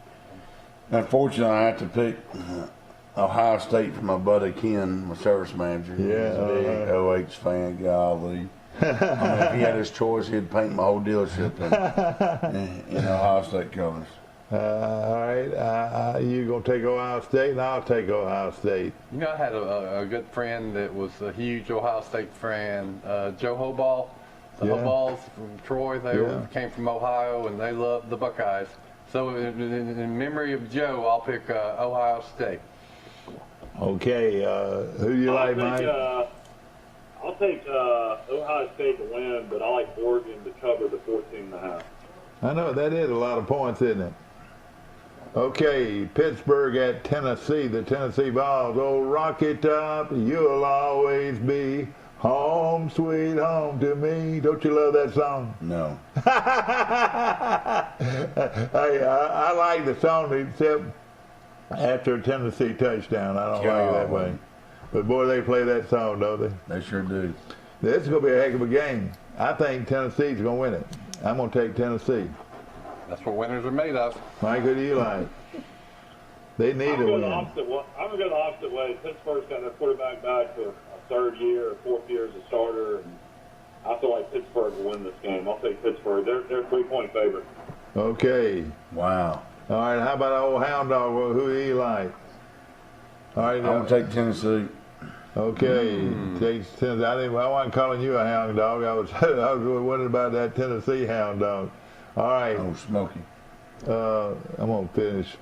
Unfortunately, I have to pick Ohio State for my buddy Ken, my service manager. Yeah, He's a big OH fan. Golly. I mean, if he had his choice, he'd paint my whole dealership in Ohio State colors. All right, you're going to take Ohio State, and I'll take Ohio State. You know, I had a good friend that was a huge Ohio State fan, Joe Hoball. The Hoballs from Troy, they came from Ohio, and they loved the Buckeyes. So in memory of Joe, I'll pick Ohio State. Okay, who do you like, Mike? I'll take Ohio State to win, but I like Oregon to cover the 14.5. I know, that is a lot of points, isn't it? Okay, Pittsburgh at Tennessee. The Tennessee Vols. Oh, Rocky Top, you'll always be Home sweet home to me. Don't you love that song? No. Hey, I like the song except after a Tennessee touchdown. I don't like it that way. But boy, they play that song, don't they? They sure do. This is going to be a heck of a game. I think Tennessee's going to win it. I'm going to take Tennessee. That's what winners are made of. Mike, who do you like? They need I'm a going win. I'm going to go the opposite way. Pittsburgh's got their quarterback back for a third year or fourth year as a starter. And I feel like Pittsburgh will win this game. I'll take Pittsburgh. They're a 3-point favorite. Okay. Wow. All right, how about old Hound Dog? Well, who do you like? All right. I'm going to take Tennessee. Okay. Takes Tennessee. I wasn't calling you a hound dog. I was wondering about that Tennessee hound dog. All right. Oh, Smokey. I'm going to finish.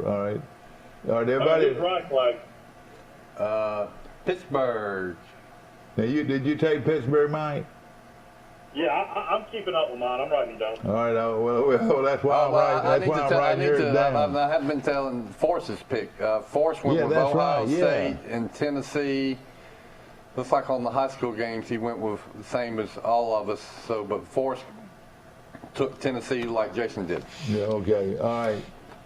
All right. All right, everybody. Right flag. Pittsburgh. Now, did you take Pittsburgh, Mike? Yeah, I'm keeping up with mine. I'm writing them down. All right. Well, that's why I'm writing. That's why I'm writing yours down. I haven't been telling Force's pick. Force went with that's Ohio right, State and Tennessee. Looks like on the high school games he went with the same as all of us. So, but Force took Tennessee like Jason did. Yeah. Okay. All right.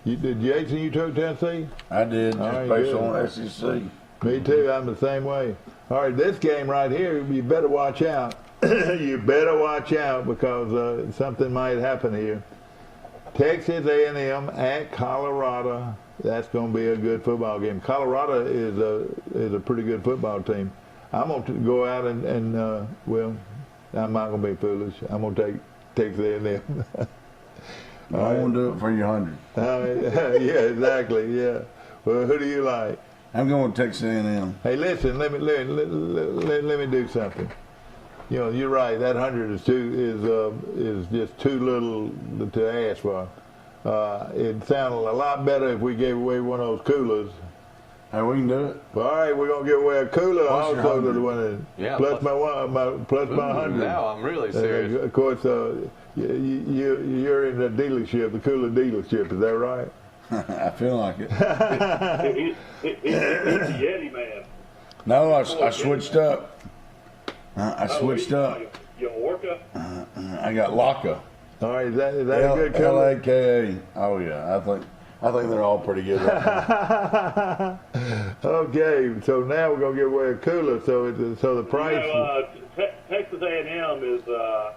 Jason, you took Tennessee? I did, All just right, based good. on SEC. Me too. I'm the same way. All right, this game right here, you better watch out. You better watch out because something might happen here. Texas A&M at Colorado. That's going to be a good football game. Colorado is a pretty good football team. I'm going to go out and well, I'm not going to be foolish. I'm going to take Texas A&M. I want to do it for your 100. Yeah, exactly. Yeah. Well, who do you like? I'm going to Texas A&M. Hey, listen. Let me do something. You know, you're right. That 100 is just too little to ask for. It sounded a lot better if we gave away one of those coolers. Hey, we can do it. All right, we're gonna give away a cooler Plus your also to 100. the winner. Yeah, plus my 100. Now I'm really serious. Of course, you're in the dealership, the cooler dealership. Is that right? I feel like it. He's the Yeti man. No, I switched up. I switched up. You Orca? I got Laka. All right, is that a good cooler? L-A-K-A. Oh yeah, I think they're all pretty good right now. Okay, so now we're gonna give away a cooler. So the price. Texas A&M is a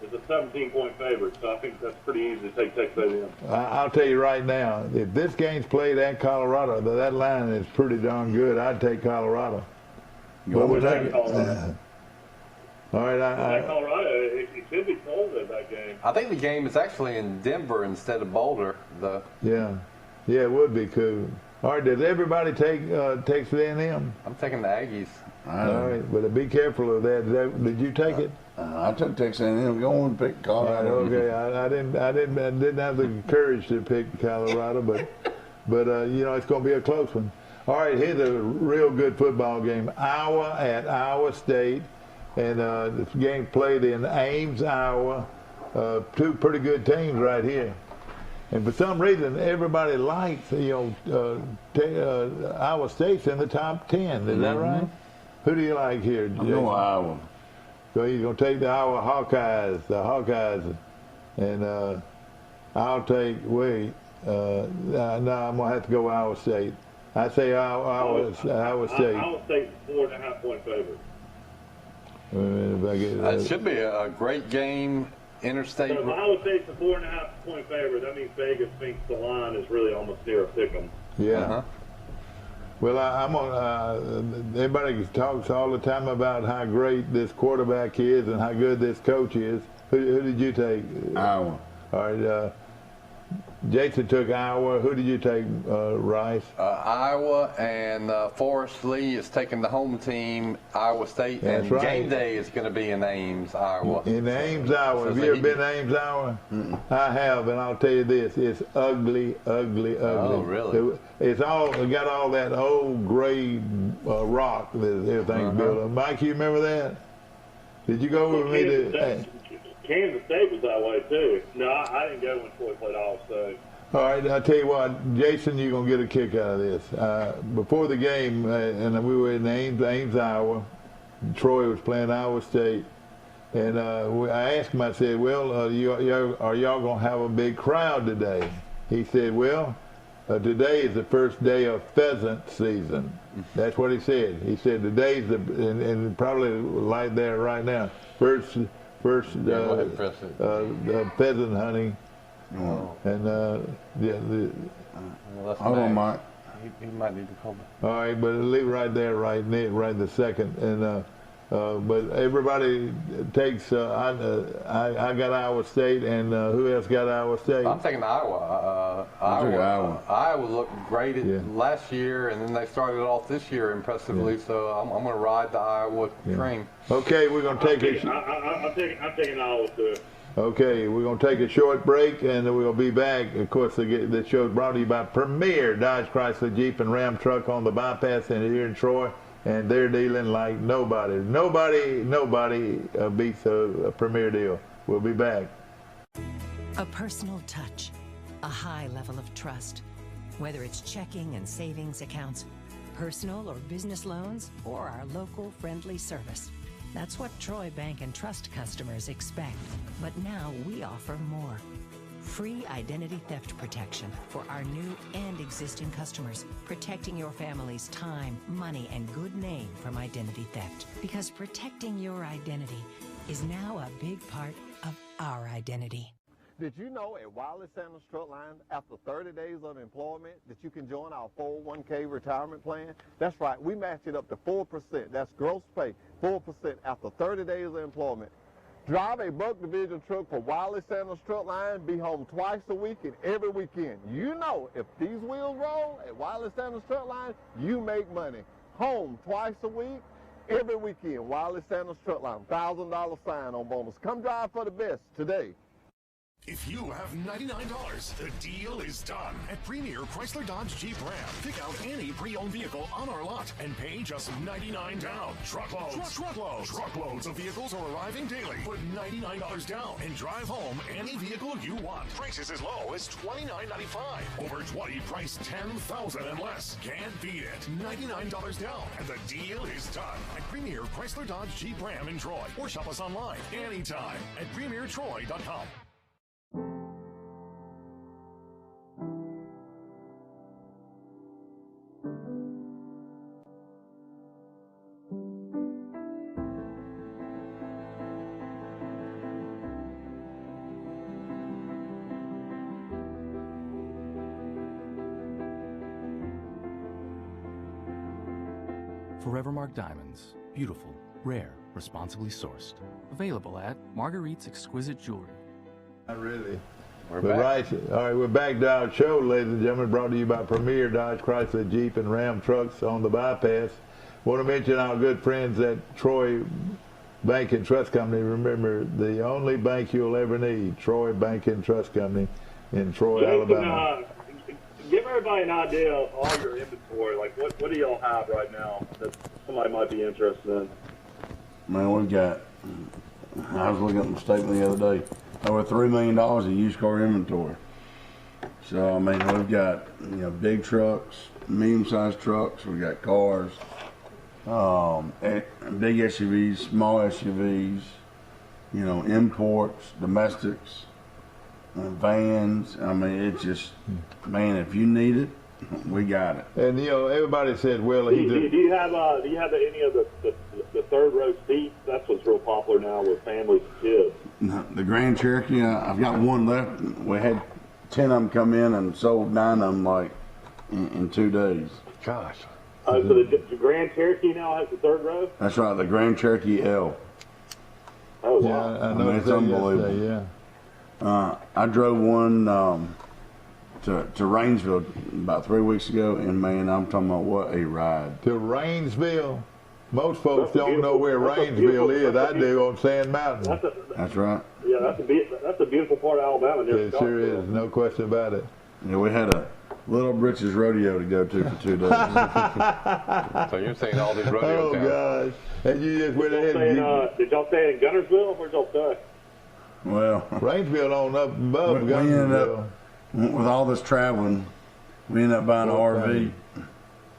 17-point favorite, so I think that's pretty easy to take Texas A&M. I'll tell you right now, if this game's played at Colorado, that line is pretty darn good. I'd take Colorado. Go with take Colorado. All right, Colorado, it should be close at that game. I think the game is actually in Denver instead of Boulder. yeah, it would be cool. All right, does everybody take Texas A&M? I'm taking the Aggies. All right, but be careful of that. Did you take it? I took Texas A&M. Go on and pick All right, Colorado. okay. I didn't have the courage to pick Colorado, but you know, it's going to be a close one. All right, here's a real good football game. Iowa at Iowa State. And this game played in Ames, Iowa. Two pretty good teams right here. And for some reason, everybody likes, Iowa State's in the top 10. Is that right? Who do you like here, I'm Jason? going Iowa. So you're going to take the Iowa Hawkeyes, and I'll take, no, I'm going to have to go Iowa State. I say Iowa State. Iowa State's 4.5-point favorite. It should be a great game. Interstate. So if Iowa State's a 4.5-point favorite, that means Vegas thinks the line is really almost near a pick 'em. Yeah. Well, I'm on. Everybody talks all the time about how great this quarterback is and how good this coach is. Who did you take? Iowa. All right. Jason took Iowa. Who did you take, Rice? Iowa, and Forrest Lee is taking the home team, Iowa State. That's and right. Game day is going to be in Ames, Iowa. In Ames, Iowa. So Have you ever been to Ames, Iowa? I have, and I'll tell you this: it's ugly, ugly, ugly. Oh, really? It got all that old gray rock that everything's built on. Mike, you remember that? Did you go with me to? Kansas State was that way too. No, I didn't go when Troy played Iowa State. All right, I'll tell you what, Jason, you're going to get a kick out of this. Before the game, and we were in Ames, Iowa, Troy was playing Iowa State. And I asked him, I said, well, are y'all going to have a big crowd today? He said, well, today is the first day of pheasant season. That's what he said. He said, today's and probably like there right now, first pheasant hunting. Oh. And Hold on, Mike. He might need to call back. all right, but leave right there, right the second. And but everybody takes. I got Iowa State, and who else got Iowa State? I'm taking Iowa. Iowa looked great last year, and then they started off this year impressively. So I'm going to ride the Iowa train. Okay, we're going to take it. I'm taking Iowa too. Okay, we're going to take a short break, and then we'll be back. Of course, the show is brought to you by Premier Dodge Chrysler Jeep and Ram Truck on the bypass and here in Troy, and they're dealing like nobody. Nobody beats a Premier deal. We'll be back. A personal touch, a high level of trust. Whether it's checking and savings accounts, personal or business loans, or our local friendly service. That's what Troy Bank and Trust customers expect. But now we offer more. Free identity theft protection for our new and existing customers, protecting your family's time, money, and good name from identity theft. Because protecting your identity is now a big part of our identity. Did you know at Wiley Sanders Truck Line, after 30 days of employment, that you can join our 401k retirement plan? That's right, we match it up to 4%. That's gross pay, 4% after 30 days of employment. Drive a Buck Division truck for Wiley Sanders Truck Line, be home twice a week and every weekend. You know, if these wheels roll at Wiley Sanders Truck Line, you make money. Home twice a week, every weekend. Wiley Sanders Truck Line, $1,000 sign-on bonus. Come drive for the best today. If you have $99, the deal is done at Premier Chrysler Dodge Jeep Ram. Pick out any pre-owned vehicle on our lot and pay just $99 down. Truckloads of vehicles are arriving daily. Put $99 down and drive home any vehicle you want. Prices as low as $29.95. Over 20 priced $10,000 and less. Can't beat it. $99 down and the deal is done at Premier Chrysler Dodge Jeep Ram in Troy. Or shop us online anytime at premiertroy.com. Forevermark Diamonds. Beautiful, rare, responsibly sourced. Available at Marguerite's Exquisite Jewelry. Not really. We're But back. right, all right, we're back to our show, ladies and gentlemen, brought to you by Premier Dodge Chrysler Jeep and Ram Trucks on the bypass. Want to mention our good friends at Troy Bank and Trust Company. Remember, the only bank you'll ever need, Troy Bank and Trust Company in Troy, Alabama. Give everybody an idea of all your inventory. Like, what do y'all have right now that somebody might be interested in? Man, we've got, I was looking at the statement the other day, over $3 million of used car inventory. So, I mean, we've got, big trucks, medium-sized trucks, we've got cars, big SUVs, small SUVs, imports, domestics, vans. I mean, it's just, man, if you need it, we got it. And everybody said, well, Do you have any of the third row seats? That's what's real popular now with families and kids. The Grand Cherokee, I've got one left. We had 10 of them come in and sold 9 of them like in 2 days. Gosh. So the Grand Cherokee now has the third row? That's right, the Grand Cherokee L. Oh, yeah, wow. I know it's unbelievable. Yeah. I drove one to Rainsville about 3 weeks ago, and man, I'm talking about what a ride. To Rainsville. Most folks don't know where Rainsville is. I do on Sand Mountain. That's right. Yeah, that's a beautiful part of Alabama. It sure is, no question about it. Yeah, we had a Little Britches rodeo to go to for 2 days. So you're saying all these rodeo towns. Oh, gosh. And you just went ahead Did y'all stay in Gunnersville? Where'd y'all stay? Well, Rainsville on up above we ended Gunnersville. up, with all this traveling, we ended up buying an RV.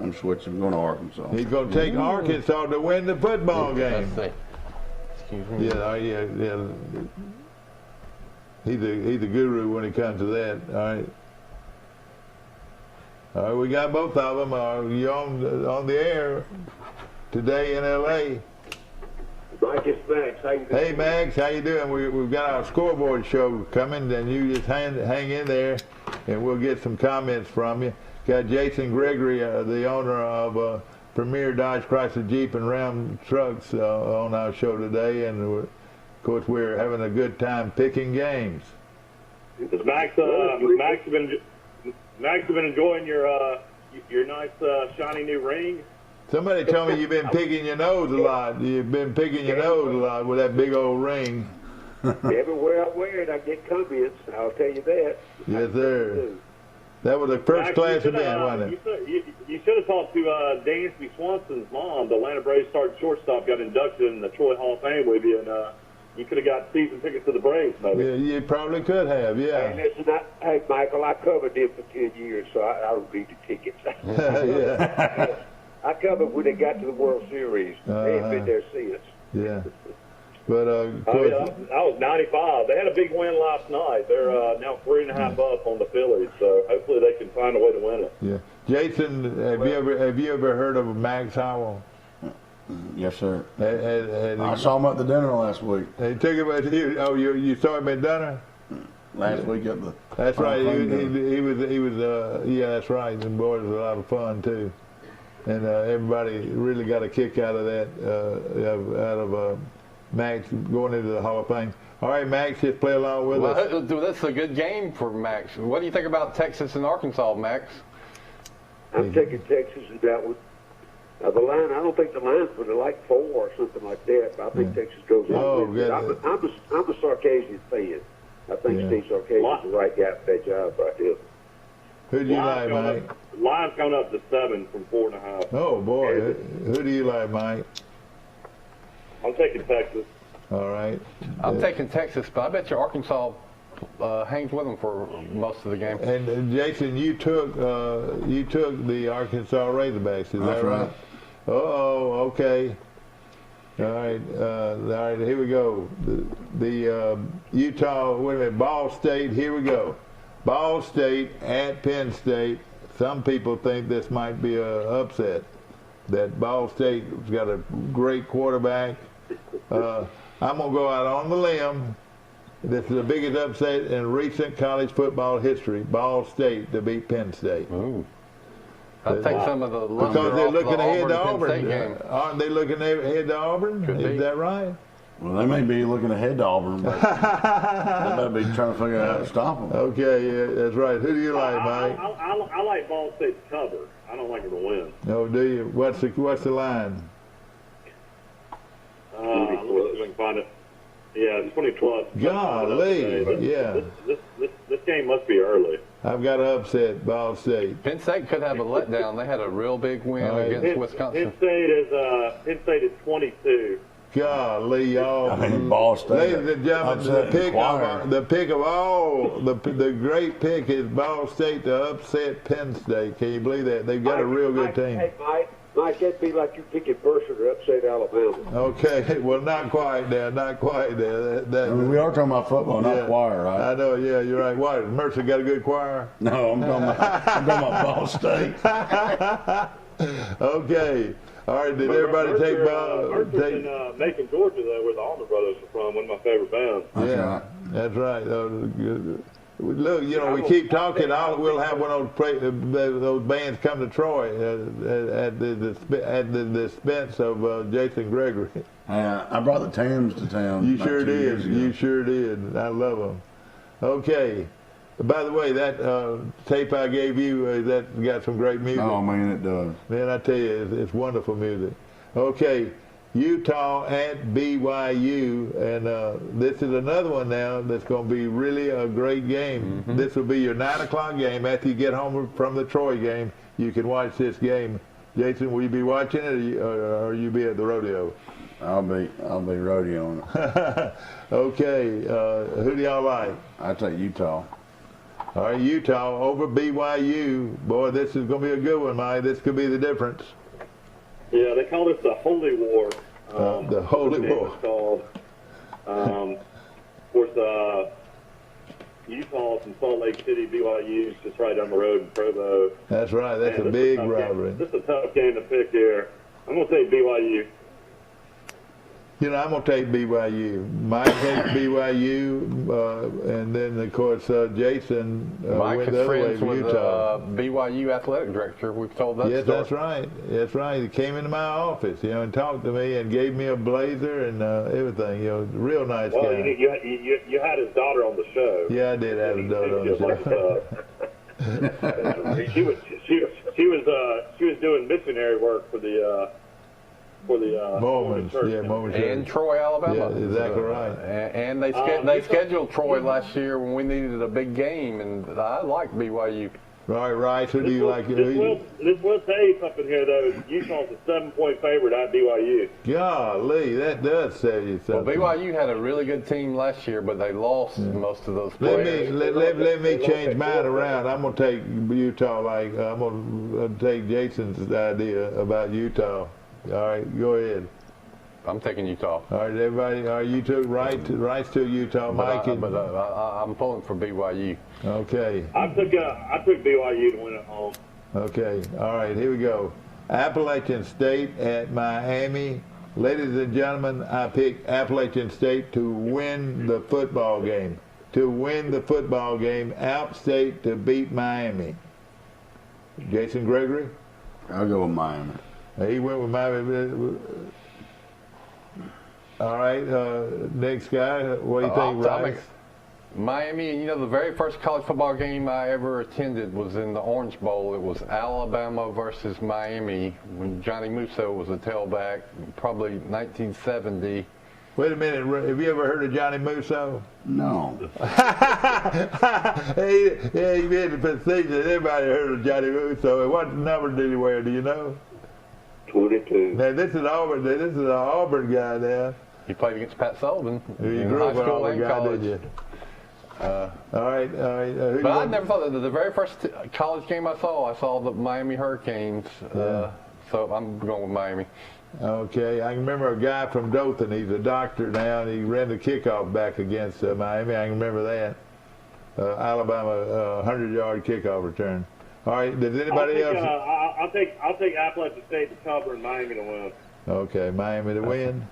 I'm switching. I'm going to Arkansas. He's going to take Arkansas to win the football game. Let's see. Excuse me. Yeah. He's a guru when it comes to that. All right, we got both of them. You on the air today in L.A.? Mike, it's Max. How you doing? Hey, Max, how you doing? We've got our scoreboard show coming, and you just hang in there, and we'll get some comments from you. Got Jason Gregory, the owner of Premier Dodge Chrysler Jeep and Ram Trucks, on our show today, and of course we're having a good time picking games. Has Max been enjoying your nice shiny new ring? Somebody told me you've been picking your nose a lot. You've been picking your nose a lot with that big old ring. Everywhere I wear it, I get comments. I'll tell you that. Yes, sir. That was a first class event, wasn't it? You should have talked to Dansby Swanson's mom. The Atlanta Braves starting shortstop got inducted in the Troy Hall of Fame with you, and you could have got season tickets to the Braves, maybe. Yeah, you probably could have, yeah. Hey, listen, hey, Michael, I covered them for 10 years, so I don't need the tickets. Yeah. I covered when they got to the World Series. They ain't been there since. Yeah. But, of course, I was 95. They had a big win last night. They're now 3.5 up on the Phillies, so hopefully they can find a way to win it. yeah. Jason, have you ever heard of Max Howell? Yes, sir. And I saw him at the dinner last week. He took him at you saw him at dinner? Last week at the. That's right. He was. Yeah, that's right. And boy, it was a lot of fun too. And everybody really got a kick out of that, out of Max going into the Hall of Fame. All right, Max, just play along with us. Well, that's a good game for Max. What do you think about Texas and Arkansas, Max? I'm taking Texas in that one. The line, I don't think the line's but like 4 or something like that. But I think Texas goes on. Oh, with it. I'm a Sarkisian fan. I think Steve Sarkisian is the right guy for that job right there. Who do you like, Mike? Line's coming up to 7 from 4.5. Oh boy, who do you like, Mike? I'm taking Texas. All right. I'm taking Texas, but I bet you Arkansas hangs with them for most of the game. And Jason, you took the Arkansas Razorbacks, is that right? Oh, okay. All right, here we go. The Utah, wait a minute, Ball State, here we go. Ball State at Penn State. Some people think this might be an upset. That Ball State's got a great quarterback. I'm going to go out on the limb. This is the biggest upset in recent college football history. Ball State to beat Penn State. Ooh. I'll take some of the lumber because they're off looking the ahead to Auburn Auburn. Aren't they looking ahead to Auburn? Is that right? Well, they may be looking ahead to Auburn, but they may be trying to figure out how to stop them. Okay, yeah, that's right. Who do you like, Mike? I like Ball State to cover. I don't like them to win. Oh, do you? What's the line? Let me see if I can find it. Yeah, it's 20+. Golly, yeah. This game must be early. I've got to upset Ball State. Penn State could have a letdown. They had a real big win against Wisconsin. Penn State is 22. Golly, y'all. I mean, Ball State. Ladies and gentlemen, the pick of all, the great pick is Ball State to upset Penn State. Can you believe that? They've got a real good team. Hey, Mike, that'd be like you picking Mercer to upset Alabama. Okay, well, not quite there, not quite there. I mean, we are talking about football, not choir, right? I know, yeah, you're right. Why, Mercer got a good choir? No, I'm talking about Ball State. Okay. All right, did everybody take Mercer's in Macon, Georgia, though, where the Allman Brothers are from, one of my favorite bands. Yeah, that's right. Look, you know, we keep talking. We'll have one of those bands come to Troy at the expense of Jason Gregory. I brought the Tams to town. You sure did. You sure did. I love them. Okay. By the way, that tape I gave you, that got some great music. Oh, man, it does. Man, I tell you, it's wonderful music. Okay, Utah at BYU, and this is another one now that's going to be really a great game. Mm-hmm. This will be your 9 o'clock game. After you get home from the Troy game, you can watch this game. Jason, will you be watching it, or you be at the rodeo? I'll be rodeoing. Okay, who do y'all like? I take Utah. All right, Utah over BYU. Boy, this is going to be a good one, Mike. This could be the difference. Yeah, they call this the Holy War. The Holy War. It's called. Of course, Utah from Salt Lake City, BYU is just right down the road in Provo. That's right. That's a big rivalry. This is a tough game to pick here. I'm going to say BYU. You know, I'm going to take BYU. Mike takes BYU, and then, of course, Jason Mike went is the other way friends for with Utah. BYU athletic director. We've told that Yes, story. that's right. That's right. He came into my office, and talked to me and gave me a blazer and everything. Real nice Well, guy. you had his daughter on the show. Yeah, I did have a daughter on the show. She was doing missionary work for the Mormons, church. yeah, Mormons. In Troy, Alabama. Yeah, exactly right. And they scheduled Troy last year when we needed a big game, and I like BYU. Right. Who do you like? This will tell you something here, though. Utah's a 7-point favorite at BYU. Golly, that does tell you Well, something. BYU had a really good team last year, but they lost most of those players. Let me change mine around. I'm gonna take Utah. I'm gonna take Jason's idea about Utah. All right, go ahead. I'm taking Utah. All right, everybody. All right, you took rights to Utah, Mike. I'm pulling for BYU. Okay. I took BYU to win at home. Okay. All right, here we go. Appalachian State at Miami. Ladies and gentlemen, I pick Appalachian State to win the football game. To win the football game, App State to beat Miami. Jason Gregory? I'll go with Miami. He went with Miami. All right, next guy, what do you think, Rice? Miami, and the very first college football game I ever attended was in the Orange Bowl. It was Alabama versus Miami when Johnny Musso was a tailback, probably 1970. Wait a minute, have you ever heard of Johnny Musso? No. He been in the season. Everybody heard of Johnny Musso. What number did he wear, do you know? 22. Now, this is Auburn. This is an Auburn guy now. He played against Pat Sullivan. You in grew high up an school Auburn and guy, college. did you? All right. But I never thought that the very first college game I saw the Miami Hurricanes. Yeah. So I'm going with Miami. Okay, I can remember a guy from Dothan. He's a doctor now, and he ran the kickoff back against Miami. I can remember that. Alabama 100-yard kickoff return. All right, does anybody else? I'll take Appalachian State to cover and Miami to win. Okay, Miami to win.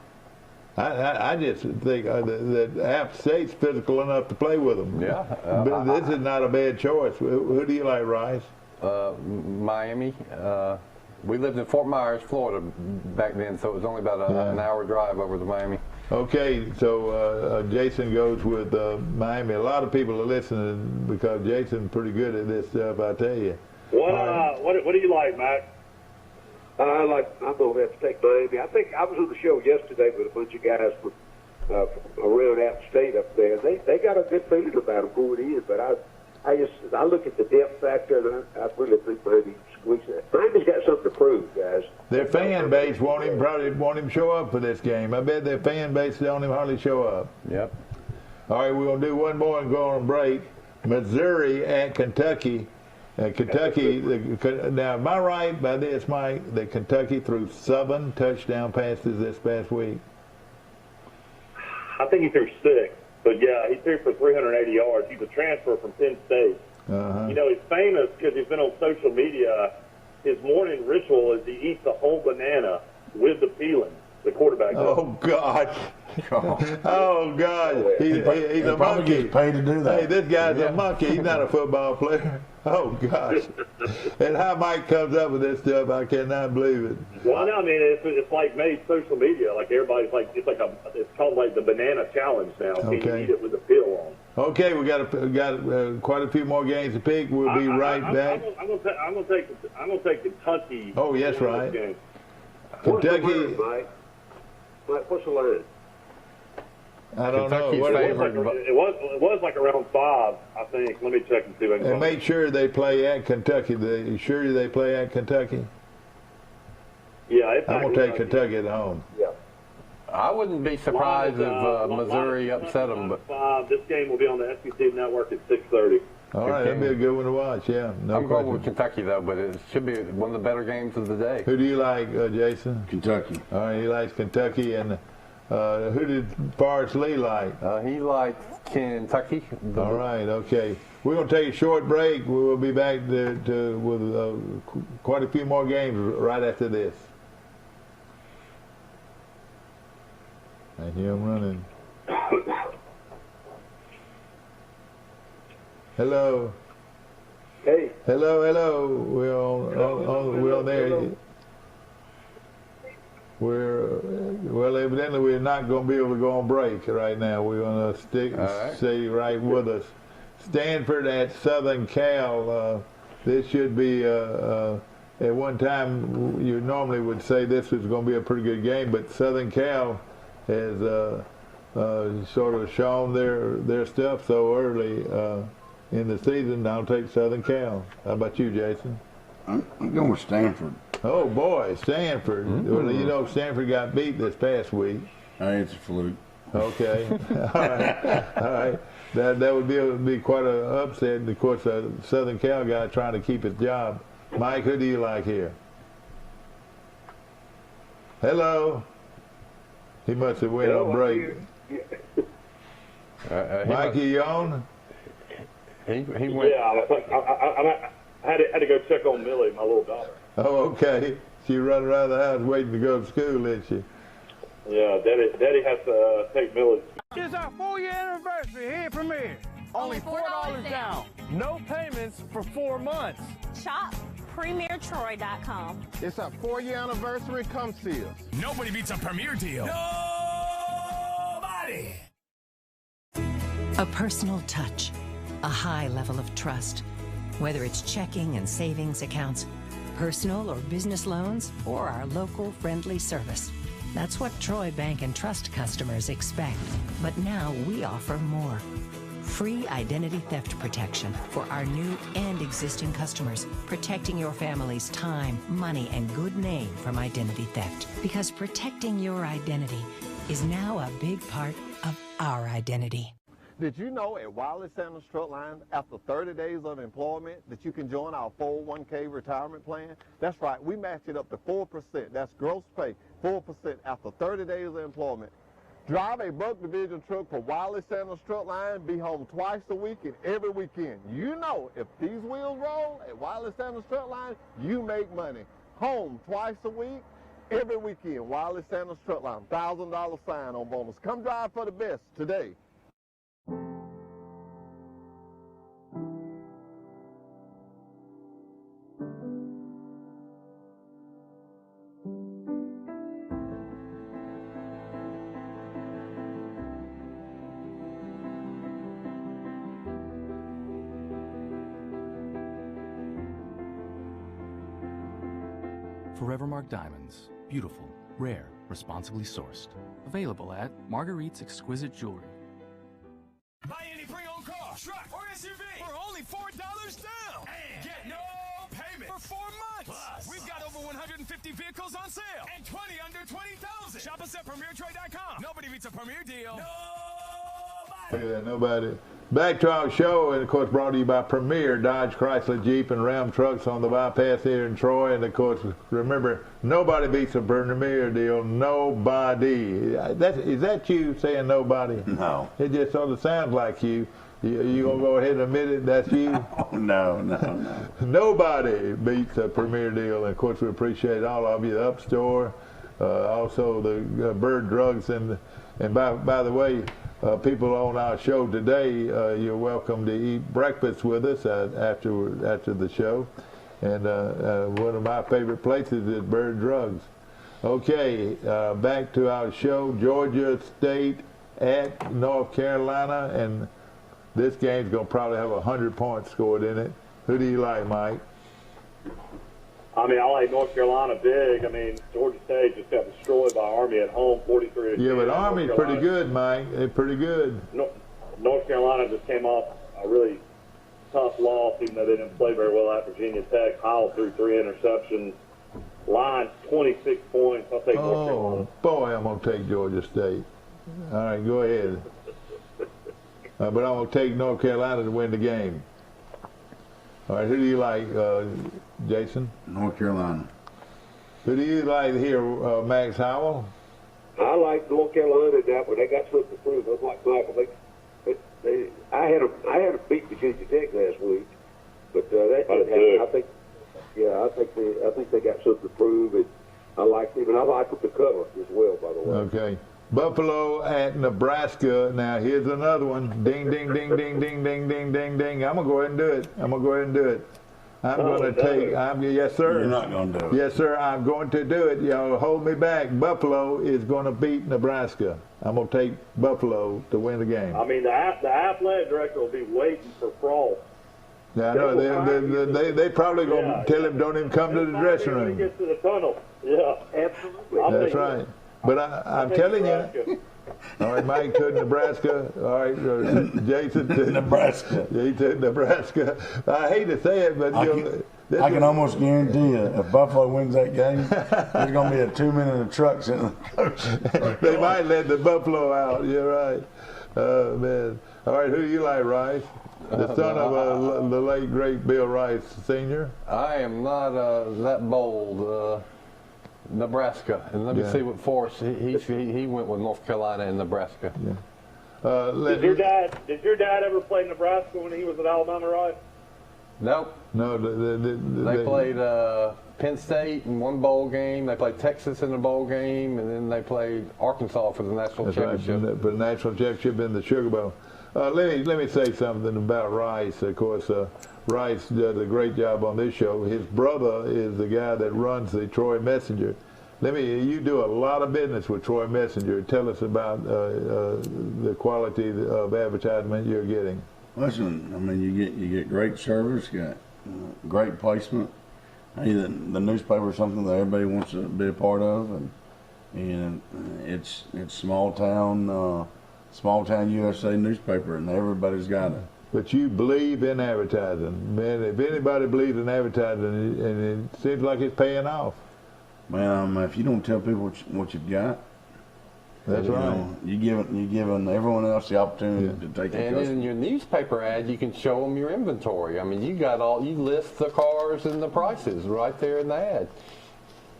I just think that App State's physical enough to play with them. Yeah. But this is not a bad choice. Who do you like, Rice? Miami. We lived in Fort Myers, Florida back then, so it was only about an hour drive over to Miami. Okay, so Jason goes with Miami. A lot of people are listening because Jason's pretty good at this stuff, I tell you. What do you like, Mac? I'm going to have to take Miami. I think I was on the show yesterday with a bunch of guys from around App State up there. They got a good feeling about them going in, but I look at the depth factor, and I really think Miami squeaks that. Miami's got something to prove, guys. Their fan base probably won't even show up for this game. I bet their fan base don't even hardly show up. Yep. All right, we're going to do one more and go on a break. Missouri at Kentucky. Kentucky, now am I right by this, Mike, that Kentucky threw 7 touchdown passes this past week? I think he threw 6, but yeah, he threw for 380 yards. He's a transfer from Penn State. Uh-huh. He's famous because he's been on social media. His morning ritual is he eats a whole banana with the peeling. The quarterback does. Oh, God. Oh, God. He's a monkey. Gets paid to do that. Hey, this guy's a monkey. He's not a football player. Oh, gosh. And how Mike comes up with this stuff, I cannot believe it. Well, no, I mean, it's like made social media. Like everybody's like, it's called like the banana challenge now. Okay. Can you eat it with the peel on? Okay, we got quite a few more games to pick. We'll be right back. I'm gonna take Kentucky. Oh, yes, right. Game. Kentucky. Mike, what's the line? I don't Kentucky's know. It was like around 5, I think. Let me check and see if I can And find make sure they play at Kentucky. You sure they play at Kentucky? Yeah, it's I'm going to take Kentucky at home. Yeah. I wouldn't be surprised if Missouri upset them. But 5. This game will be on the SEC network at 6:30. All right, that'll be a good one to watch. Yeah, no I'm question. going with Kentucky though, but it should be one of the better games of the day. Who do you like, Jason? Kentucky. All right, he likes Kentucky, and who did Forrest Lee like? He likes Kentucky. All right, okay. We're going to take a short break. We will be back with quite a few more games right after this. And here I'm running. Hello. Hey. Hello. We're on there. Well, evidently we're not going to be able to go on break right now. We're going to stay right with us. Stanford at Southern Cal. This should be at one time you normally would say this was going to be a pretty good game, but Southern Cal has sort of shown their stuff so early in the season. I'll take Southern Cal. How about you, Jason? I'm going with Stanford. Oh boy, Stanford. Well, you know Stanford got beat this past week. Hey, it's a fluke. Okay. All right. That would be quite an upset. And of course, a Southern Cal guy trying to keep his job. Mike, who do you like here? Hello. He must have went on break. Mike, you on? He went. Yeah, I had to go check on Millie, my little daughter. Oh, okay. She running around the house waiting to go to school, isn't she? Yeah, Daddy has to take Millie. It's our 4-year anniversary here from here. Only $4 down. No payments for 4 months. Shop PremierTroy.com. It's our 4-year anniversary. Come see us. Nobody beats a Premier deal. Nobody. A personal touch, a high level of trust. Whether it's checking and savings accounts, personal or business loans, or our local friendly service. That's what Troy Bank and Trust customers expect. But now we offer more. Free identity theft protection for our new and existing customers, protecting your family's time, money, and good name from identity theft. Because protecting your identity is now a big part of our identity. Did you know at Wiley Sanders Truck Line, after 30 days of employment, that you can join our 401k retirement plan? That's right, we match it up to 4%. That's gross pay, 4% after 30 days of employment. Drive a Buck Division truck for Wiley Sanders Truck Line, be home twice a week and every weekend. You know, if these wheels roll at Wiley Sanders Truck Line, you make money. Home twice a week, every weekend. Wiley Sanders Truck Line, $1,000 sign-on bonus. Come drive for the best today. Forevermark Diamonds. Beautiful, rare, responsibly sourced. Available at Marguerite's Exquisite Jewelry. Buy any pre-owned car, truck, or SUV for only $4 down. And get no payment for 4 months. Plus, we've got over 150 vehicles on sale and 20 under 20,000. Shop us at PremierTrade.com. Nobody beats a Premier deal. Look at that, nobody. Back to our show, and of course brought to you by Premier Dodge, Chrysler, Jeep, and Ram trucks on the bypass here in Troy. And of course, remember, nobody beats a Premier deal. Nobody. Is that you saying nobody? No. It just sort of sounds like you. You gonna go ahead and admit it? That's you? No. Nobody beats a Premier deal. And of course, we appreciate all of you. The Up Store, also the Bird Drugs, and by the way. People on our show today, you're welcome to eat breakfast with us after the show. And one of my favorite places is Bird Drugs. Okay, back to our show. Georgia State at North Carolina, and this game's going to probably have 100 points scored in it. Who do you like, Mike? I mean, I like North Carolina big. I mean, Georgia State just got destroyed by Army at home, 43-10. Yeah, but Army's pretty good, Mike. They're pretty good. North Carolina just came off a really tough loss, even though they didn't play very well at Virginia Tech. Powell threw 3 interceptions. Line 26 points. I'll take North Carolina. Oh, boy, I'm going to take Georgia State. All right, go ahead. But I'm going to take North Carolina to win the game. All right, who do you like, Jason? North Carolina. Who do you like here, Max Howell? I like North Carolina in that one. They got something to prove. Unlike Michael, I had them beat Virginia Tech last week, but that didn't happen. I think they got something to prove, and I like them, and I like them to cover as well. By the way. Okay. Buffalo at Nebraska. Now here's another one. Ding, ding, ding, ding, ding, ding, ding, ding, ding. I'm gonna go ahead and do it. I'm gonna take. Yes, sir. You're not gonna do it. Yes, sir. I'm going to do it. Y'all hold me back. Buffalo is going to beat Nebraska. I'm gonna take Buffalo to win the game. I mean, the athletic director will be waiting for Frost. Yeah, I know. They probably gonna tell him don't even come to the dressing room. When he gets to the tunnel. Yeah, absolutely. That's right. But I'm telling you. All right, Mike took Nebraska. All right, Jason took Nebraska. He took Nebraska. I hate to say it, but I can almost guarantee you, if Buffalo wins that game, there's going to be a 2 minute of trucks in the coach. They might let the Buffalo out. You're right. Oh, man. All right, who do you like, Rice? The son of the late, great Bill Rice, Sr.? I am not that bold. Nebraska, and let me see what Forrest he went with North Carolina and Nebraska. Yeah. Did your dad ever play Nebraska when he was at Alabama, right? Nope. No, they played Penn State in one bowl game. They played Texas in the bowl game, and then they played Arkansas for the national championship. Right, for the national championship in the Sugar Bowl. Let me say something about Rice. Of course, Rice does a great job on this show. His brother is the guy that runs the Troy Messenger. You do a lot of business with Troy Messenger. Tell us about the quality of advertisement you're getting. Listen, I mean, you get great service, you got great placement. The newspaper is something that everybody wants to be a part of, and it's small town USA newspaper, and everybody's got it. But you believe in advertising, man. If anybody believes in advertising, and it seems like it's paying off. Man, if you don't tell people what you've got, that's right. You're giving everyone else the opportunity to take it. And in your newspaper ad, you can show them your inventory. I mean, you list the cars and the prices right there in the ad.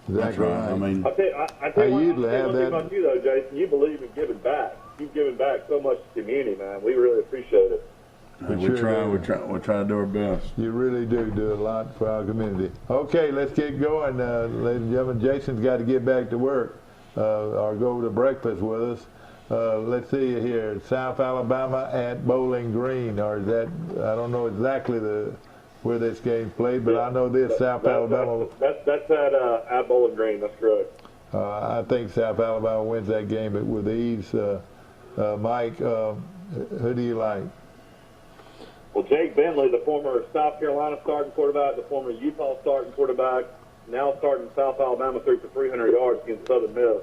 That's right. I mean, I tell you one thing about you though, Jason. You believe in giving back. You've given back so much to the community, man. We really appreciate it. We try to do our best. You really do a lot for our community. Okay, let's get going, ladies and gentlemen. Jason's got to get back to work or go to breakfast with us. Let's see here, South Alabama at Bowling Green, or is that, I don't know exactly where this game's played, but I know this South Alabama. That's at Bowling Green. That's correct. I think South Alabama wins that game with ease. Mike, who do you like? Well, Jake Bentley, the former South Carolina starting quarterback, the former Utah starting quarterback, now starting South Alabama, threw for 300 yards against Southern Miss.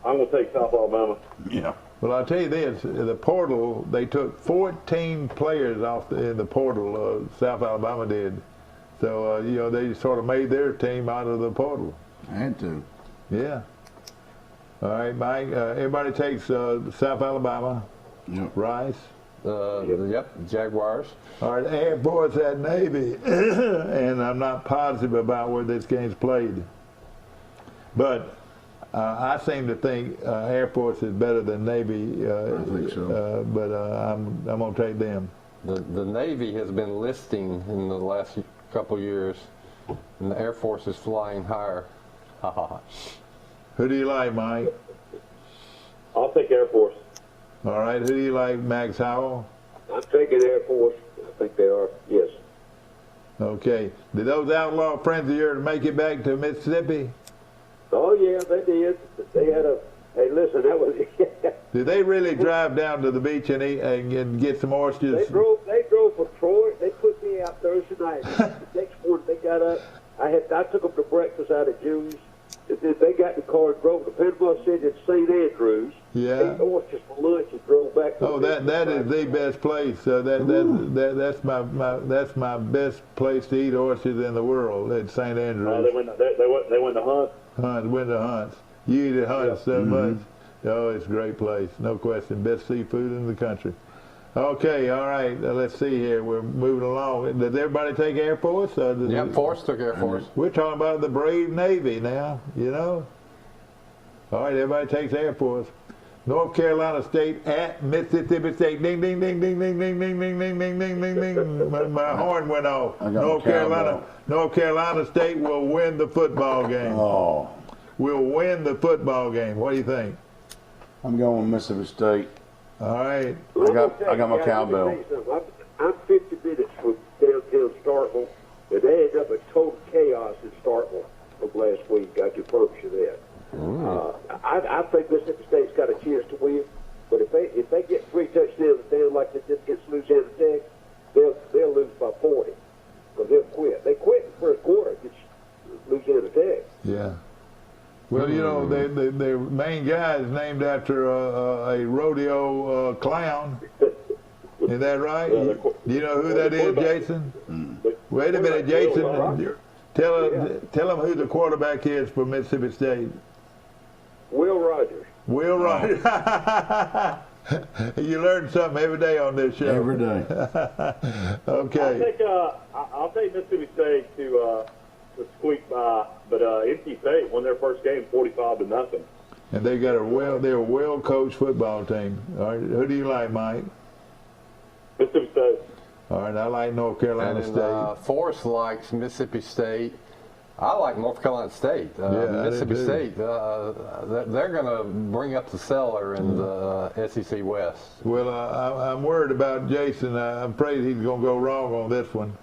I'm going to take South Alabama. Yeah. Well, I'll tell you this, the portal, they took 14 players off in the portal, South Alabama did. So, they sort of made their team out of the portal. I had to. Yeah. All right, Mike, everybody takes South Alabama. Yep. Rice. Yep, Jaguars. All right, Air Force at Navy, and I'm not positive about where this game's played, but I seem to think Air Force is better than Navy. I think so. But I'm going to take them. The Navy has been listing in the last couple years, and the Air Force is flying higher. Who do you like, Mike? I'll take Air Force. All right, who do you like, Max Howell? I'm taking Air Force. I think they are, yes. Okay. Did those outlaw friends of yours make it back to Mississippi? Oh, yeah, they did. They had hey, listen, that was... Did they really drive down to the beach and eat and get some oysters? They drove from Troy. They put me out Thursday night. The next morning they got up. I took them to breakfast out at Julie's. They got in the car and drove to Panama City and St. Andrews. Yeah. Ate oysters for lunch and drove back. Oh, that is the best place. That's my best place to eat oysters in the world at St. Andrews. Oh, they went to Hunt. Went to Hunt's. You eat at Hunt's so much. Oh, it's a great place, no question. Best seafood in the country. Okay, all right. Let's see here. We're moving along. Does everybody take Air Force? Yeah, Force took Air Force. We're talking about the brave Navy now, you know. All right, everybody takes Air Force. North Carolina State at Mississippi State. Ding, ding, ding, ding, ding, ding, ding, ding, ding, ding, ding, ding, ding. My horn went off. North Carolina State will win the football game. Oh. Will win the football game. What do you think? I'm going with Mississippi State. All right. I got my cowbell. I'm 50 minutes from downtown Starkville, and they ended up in total chaos in Starkville from last week. I can promise you that. I think Mississippi State's got a chance to win, but if they get 3 touchdowns down like they did against Louisiana Tech, they'll lose by 40, because they'll quit. They quit in the first quarter against Louisiana Tech. Yeah. Well, you know, their main guy is named after a rodeo clown. Is that right? Do you know who that is, Jason? Wait a minute, Jason. Tell them who the quarterback is for Mississippi State. Will Rogers. Will Rogers. You learn something every day on this show. Every day. Okay. I'll take Mississippi State to squeak by, but NC State won their first game 45-0. And they got they're a well-coached football team. All right, who do you like, Mike? Mississippi State. All right, I like North Carolina State. Force likes Mississippi State. I like North Carolina State. Mississippi State, they're going to bring up the cellar in the SEC West. Well, I'm worried about Jason. I'm afraid he's going to go wrong on this one.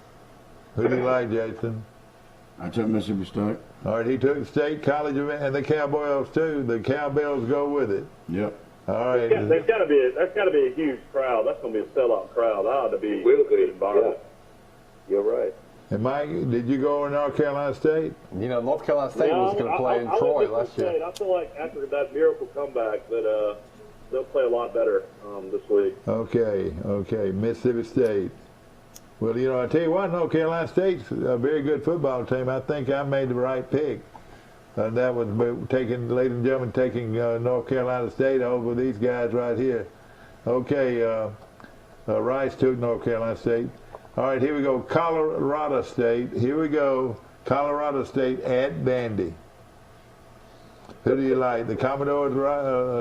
Who do you like, Jason? I took Mississippi State. All right, he took the State, College, and the Cowboys too. The Cowbells go with it. Yep. All right. That's got to be a huge crowd. That's going to be a sellout crowd. That ought to be a good environment. Yeah. You're right. And Mike, did you go in North Carolina State? You know, North Carolina State was going to play in Troy last year. I feel like after that miracle comeback that they'll play a lot better this week. Okay, Mississippi State. Well, you know, I tell you what, North Carolina State's a very good football team. I think I made the right pick. That was taking, ladies and gentlemen, taking North Carolina State over these guys right here. Okay, Rice took North Carolina State. All right, here we go. Colorado State. Here we go. Colorado State at Vandy. Who do you like? The Commodores,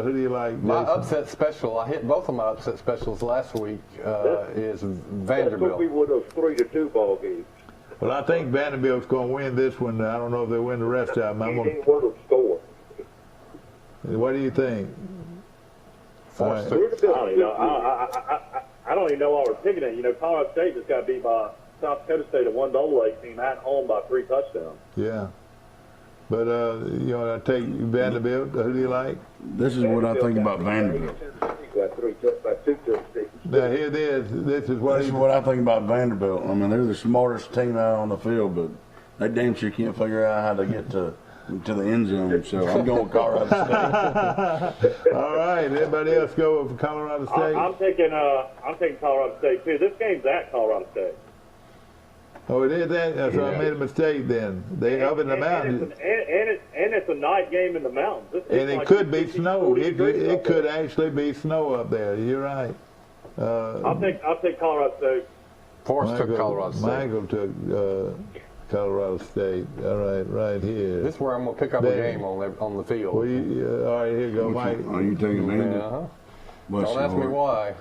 who do you like, Jason? My upset special, I hit both of my upset specials last week, is Vanderbilt. That's going to be one of those 3-2 ball games. Well, I think Vanderbilt's going to win this one. I don't know if they'll win the rest of them. Ain't one of them score. What do you think? I don't even know why we're picking it. You know, Colorado State just got beat by South Dakota State, a one-double-A team at home by 3 touchdowns. Yeah. But, you know, I take Vanderbilt. Who do you like? This is what I think about Vanderbilt. Now, here it is. This is what I think about Vanderbilt. I mean, they're the smartest team out on the field, but they damn sure can't figure out how to get to the end zone. So I'm going with Colorado State. All right. Everybody else go with Colorado State? I'm taking Colorado State, too. This game's at Colorado State. Oh, it is that? So I made a mistake then. They up in the mountains. And it's a night game in the mountains. And it could be snow. It could actually be snow up there. You're right. I'll take Colorado State. Forrest took Colorado State. Michael took Colorado State. All right here. This is where I'm going to pick up a game on the field. Well, all right, here you go, Mike. Are you taking Vandy? Don't ask me why.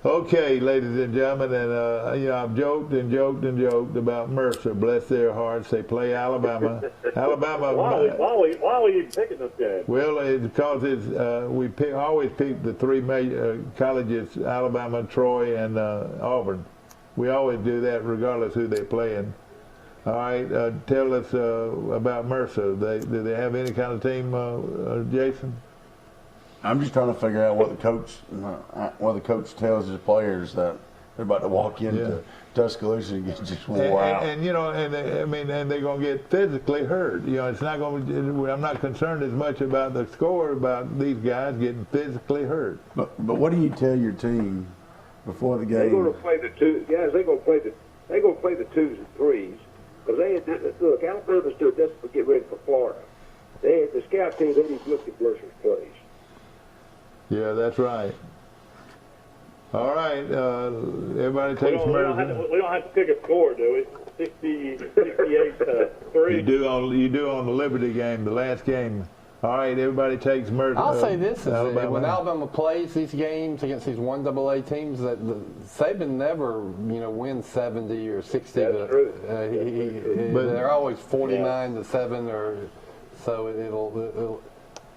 Okay, ladies and gentlemen, and you know, I've joked about Mercer. Bless their hearts. They play Alabama. Alabama. Why were you picking this game? Well, it's because we always pick the 3 major colleges: Alabama, Troy, and Auburn. We always do that, regardless who they're playing. All right, tell us about Mercer. Do they have any kind of team, Jason? I'm just trying to figure out what the coach tells his players that they're about to walk into Tuscaloosa and get just wore out. And you know, and they're going to get physically hurt. You know, it's not going to. I'm not concerned as much about the score, about these guys getting physically hurt. But what do you tell your team before the game? They're going to play the two guys. They're going to play the 2s and 3s because look. Alabama's doing this to get ready for Florida. The scout team. They need to look at Mercer's plays. Yeah, that's right. All right, everybody We takes don't, we don't have to pick a score, do we? 68 to 3. You do on the Liberty game, the last game. All right, everybody takes Mercer. I'll say this: is Alabama. when Alabama plays these games against these 1AA teams, that Saban never, wins 70 or 60. That's true. But they're always 49 to 7, or so it'll.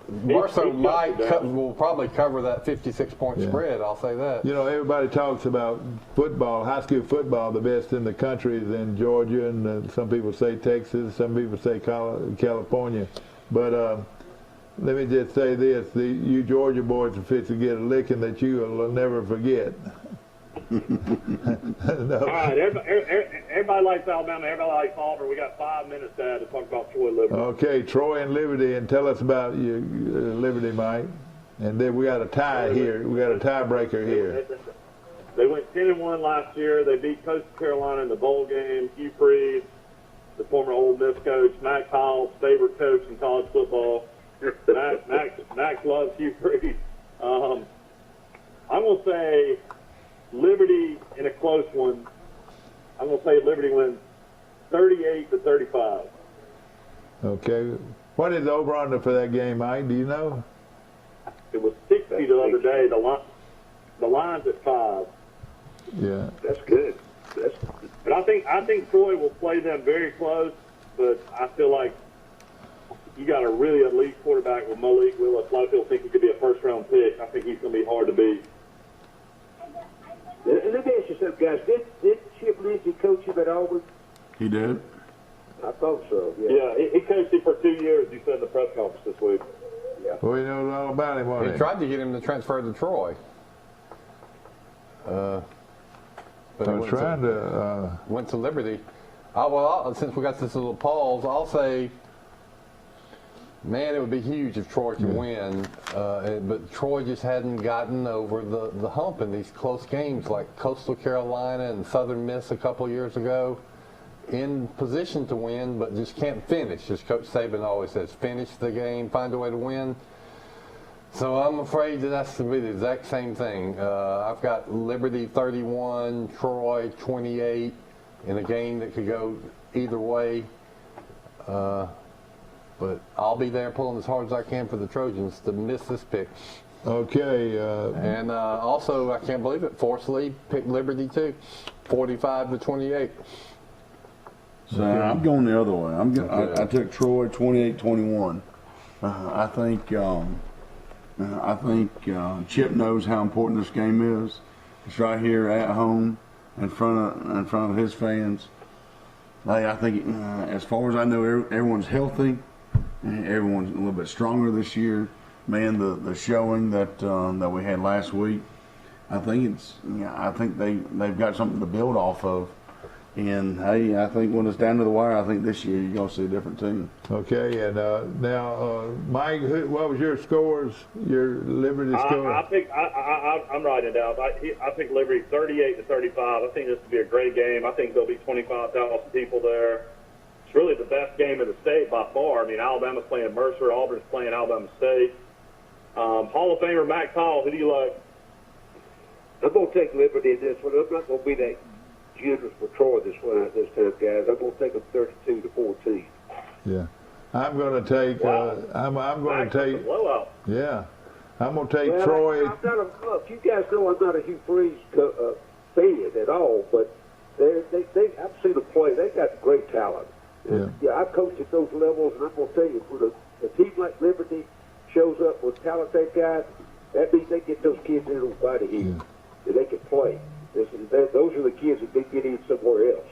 Mercer will probably cover that 56-point spread. I'll say that. Everybody talks about football, high school football, the best in the country is in Georgia, and some people say Texas, some people say California. But let me just say this: you Georgia boys are fit to get a licking that you will never forget. No. All right, everybody likes Alabama. Everybody likes Auburn. We got 5 minutes to talk about Troy and Liberty. Okay, Troy and Liberty, and tell us about your Liberty, Mike. And then we got a tie here. We got a tiebreaker here. They went 10-1 last year. They beat Coastal Carolina in the bowl game. Hugh Freeze, the former Ole Miss coach, Max Hall's favorite coach in college football. Max loves Hugh Freeze. I'm going to say Liberty in a close one. I'm going to say Liberty wins 38 to 35. Okay. What is the over-under for that game, Mike? Do you know? It was 60 the other day. The line's at 5. Yeah. That's good. But I think Troy will play them very close. But I feel like you got a really elite quarterback with Malik Willis. A lot of people think he could be a first-round pick. I think he's going to be hard to beat. Let me ask you something, guys. Did Chip Lindsey coach him at Auburn? He did. I thought so. Yeah, he coached him for 2 years. He said in the press conference this week. Yeah. Well, he knows all about him. He tried to get him to transfer to Troy. But I was trying to went to Liberty. Since we got this little pause, I'll say, man, it would be huge if Troy could win. But Troy just hadn't gotten over the hump in these close games like Coastal Carolina and Southern Miss a couple years ago. In position to win, but just can't finish. As Coach Saban always says, finish the game, find a way to win. So I'm afraid that's going to be the exact same thing. I've got Liberty 31, Troy 28 in a game that could go either way. But I'll be there pulling as hard as I can for the Trojans to miss this pick. Okay. And also, I can't believe it, Force Lee picked Liberty too, 45 to 28. So I'm going the other way. I took Troy 28-21. I think Chip knows how important this game is. It's right here at home in front of his fans. I think as far as I know, everyone's healthy. Everyone's a little bit stronger this year. Man, the showing that we had last week, I think they've got something to build off of. And hey, I think when it's down to the wire, I think this year you're going to see a different team. Okay, and now, Mike, what was your scores? Your Liberty score? I'm writing it down. I think Liberty 38 to 35. I think this will be a great game. I think there'll be 25,000 people there. It's really the best game in the state by far. I mean, Alabama's playing Mercer, Auburn's playing Alabama State. Hall of Famer Max Hall, who do you like? I'm going to take Liberty in this one. I'm not going to be that generous for Troy this time, guys. I'm going to take them 32 to 14. Yeah, I'm going to take. I'm going to take. Blowout. Yeah, I'm going to take Troy. You guys know I'm not a Hugh Freeze fan at all, but I've seen them play. They've got great talent. Yeah, I've coached at those levels, and I'm going to tell you, when a team like Liberty shows up with talent they've got, that means they get those kids in on body heat, and they can play. Those are the kids that they get in somewhere else.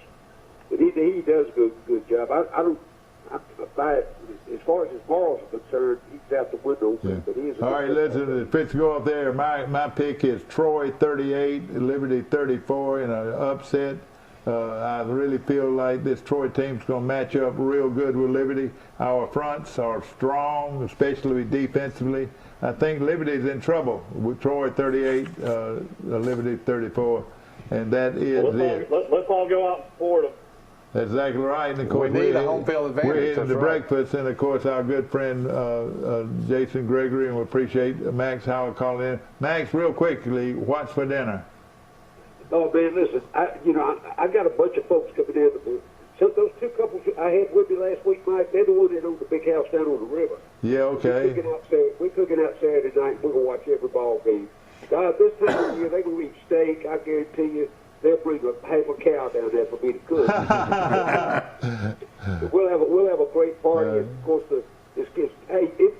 But he does a good job. As far as his morals are concerned, he's out the window. Yeah. But he is all right, listen, if it's go up there, my pick is Troy 38, Liberty 34 in an upset. I really feel like this Troy team's going to match up real good with Liberty. Our fronts are strong, especially defensively. I think Liberty's in trouble with Troy 38, Liberty 34, and that is it. Let's all go out and support them. That's exactly right. And of course, we need a home field advantage. We're eating the breakfast, and of course, our good friend Jason Gregory, and we appreciate Max Howard calling in. Max, real quickly, what's for dinner? Oh man, listen, I got a bunch of folks coming in. So those two couples I had with me last week, Mike, they're the one that owned the big house down on the river. Yeah, okay. We're cooking out Saturday night. We're gonna watch every ball game. This time of year, they're gonna eat steak. I guarantee you, they'll bring half a cow down there for me to cook. we'll have a great party. Right. Of course,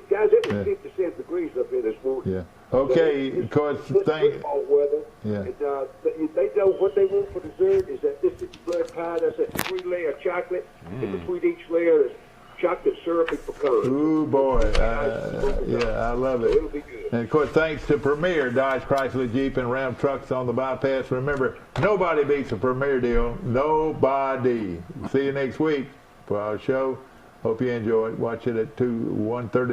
guys, it was 57 degrees up here this morning. Yeah. Okay, of course, football weather. Yeah. And they know what they want for dessert is that this is blood pie. That's a 3-layer chocolate. In between each layer is chocolate syrup and pecan. Ooh, boy. Yeah, I love it. So it'll be good. And, of course, thanks to Premier Dodge, Chrysler, Jeep, and Ram trucks on the bypass. Remember, nobody beats a Premier deal. Nobody. See you next week for our show. Hope you enjoy it. Watch it at 1:30.